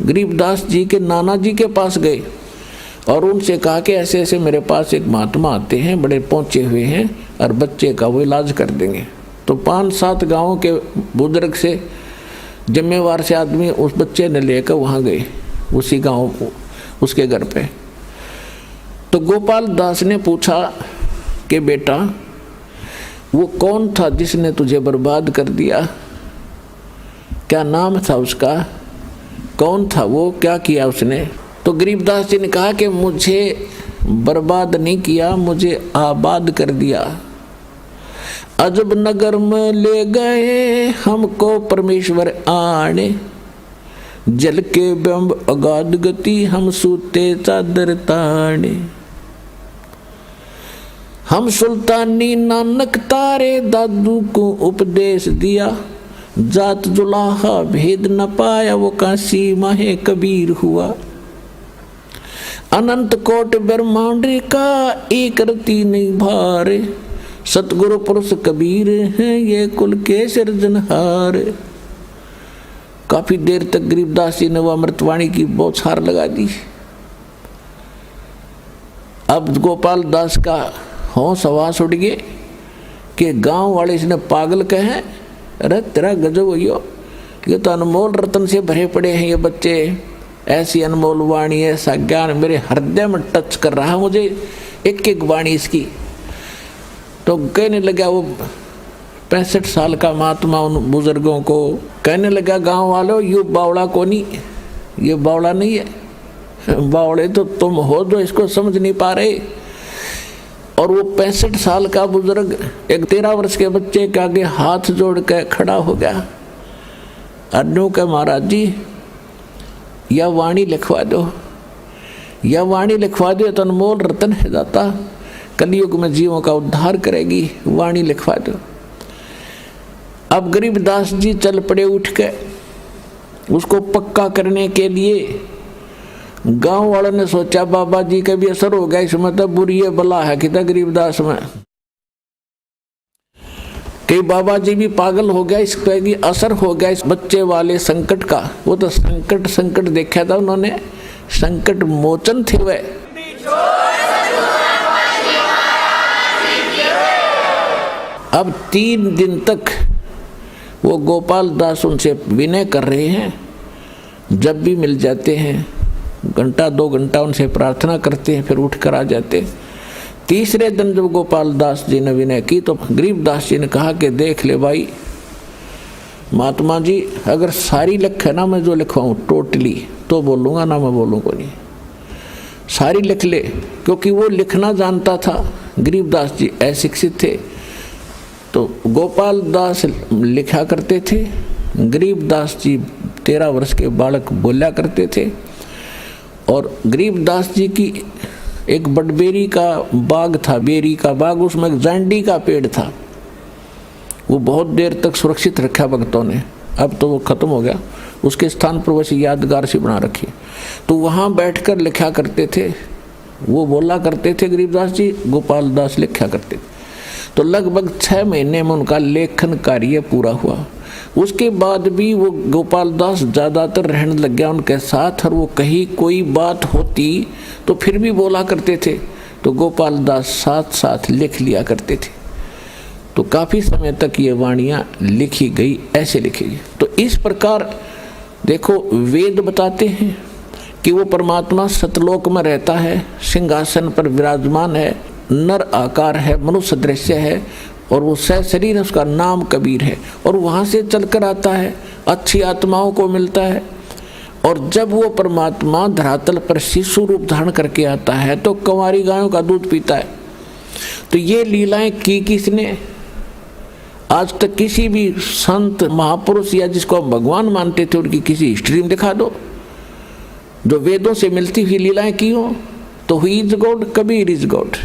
गरीबदास जी के नाना जी के पास गए और उनसे कहा कि ऐसे ऐसे मेरे पास एक महात्मा आते हैं, बड़े पहुँचे हुए हैं और बच्चे का वो इलाज कर देंगे। तो 5-7 गाँव के बुजुर्ग से, जिम्मेवार से आदमी उस बच्चे ने लेकर वहाँ गए, उसी गांव उसके घर पे। तो गोपाल दास ने पूछा कि बेटा वो कौन था जिसने तुझे बर्बाद कर दिया, क्या नाम था उसका, कौन था वो, क्या किया उसने? तो गरीबदास जी ने कहा कि मुझे बर्बाद नहीं किया, मुझे आबाद कर दिया। अजब नगर में ले गए हमको परमेश्वर आने, जल के बिंब अगाध गति हम सूते चादर ताने। हम सुल्तानी नानक तारे दादू को उपदेश दिया, जात जुलाहा भेद न पाया वो काशी माहे कबीर हुआ। अनंत कोट ब्रह्मांड का एक रति नहीं भारे, सतगुरु पुरुष कबीर हैं ये कुल के सिरजनहार। काफी देर तक गरीबदास जी ने वो अमृतवाणी की बौछार लगा दी। अब गोपाल दास का होश हवास उड़ गए कि गांव वाले इसने पागल कहे, अरे तेरा गजब हो, ये तो अनमोल रतन से भरे पड़े हैं ये बच्चे, ऐसी अनमोल वाणी, ऐसा ज्ञान मेरे हृदय में टच कर रहा, मुझे एक एक वाणी इसकी। तो कहने लगा वो 65 साल का महात्मा उन बुजुर्गों को कहने लगा, गांव वालों ये बावड़ा को नहीं, ये बावड़ा नहीं है, बावड़े तो तुम हो जो इसको समझ नहीं पा रहे। और वो 65 साल का बुजुर्ग एक 13 वर्ष के बच्चे के आगे हाथ जोड़ कर खड़ा हो गया। अन्नू के महाराज जी यह वाणी लिखवा दो, यह वाणी लिखवा दो, तो अनमोल रतन है दाता, कलयुग में जीवों का उद्धार करेगी, वाणी लिखवा दो। अब गरीबदास जी चल पड़े उठ के उसको पक्का करने के लिए। गांव वालों ने सोचा बाबा जी का भी असर हो गया इसमें, तो बुरी है बला है कि गरीबदास में, कई बाबा जी भी पागल हो गया, इस पर भी असर हो गया इस बच्चे वाले संकट का। वो तो संकट देखा था उन्होंने, संकट मोचन थे वे। अब 3 दिन तक वो गोपाल दास उनसे विनय कर रहे हैं, जब भी मिल जाते हैं घंटा 2 घंटा उनसे प्रार्थना करते हैं, फिर उठ कर आ जाते। तीसरे दिन जब गोपाल दास जी ने विनय की तो गरीबदास जी ने कहा कि देख ले भाई महात्मा जी, अगर सारी लिख है ना मैं जो लिखवाऊँ टोटली तो बोलूँगा, ना मैं बोलूँगा नहीं, सारी लिख ले। क्योंकि वो लिखना जानता था, गरीबदास जी अशिक्षित थे, तो गोपाल दास लिखा करते थे, गरीबदास जी 13 वर्ष के बालक बोला करते थे। और गरीबदास जी की एक बटबेरी का बाग था, बेरी का बाग, उसमें एक जांडी का पेड़ था, वो बहुत देर तक सुरक्षित रखा भक्तों ने, अब तो वो खत्म हो गया, उसके स्थान पर वैसे यादगार सी बना रखी। तो वहाँ बैठकर लिखा करते थे, वो बोला करते थे गरीबदास जी, गोपाल दास लिखा करते थे। तो लगभग 6 महीने में उनका लेखन कार्य पूरा हुआ। उसके बाद भी वो गोपाल दास ज़्यादातर रहने लग गया उनके साथ, और वो कहीं कोई बात होती तो फिर भी बोला करते थे, तो गोपाल दास साथ साथ लिख लिया करते थे। तो काफ़ी समय तक ये वाणियाँ लिखी गई, ऐसे लिखी गई। तो इस प्रकार देखो वेद बताते हैं कि वो परमात्मा सतलोक में रहता है, सिंहासन पर विराजमान है, नर आकार है, मनुष्य दृश्य है, और वो शरीर है, उसका नाम कबीर है, और वहाँ से चलकर आता है, अच्छी आत्माओं को मिलता है। और जब वो परमात्मा धरातल पर शिशु रूप धारण करके आता है तो कंवारी गायों का दूध पीता है। तो ये लीलाएं की किसने? आज तक किसी भी संत महापुरुष या जिसको हम भगवान मानते थे उनकी किसी हिस्ट्री में दिखा दो जो वेदों से मिलती हुई लीलाएं की हो। तो he is God, Kabir is God.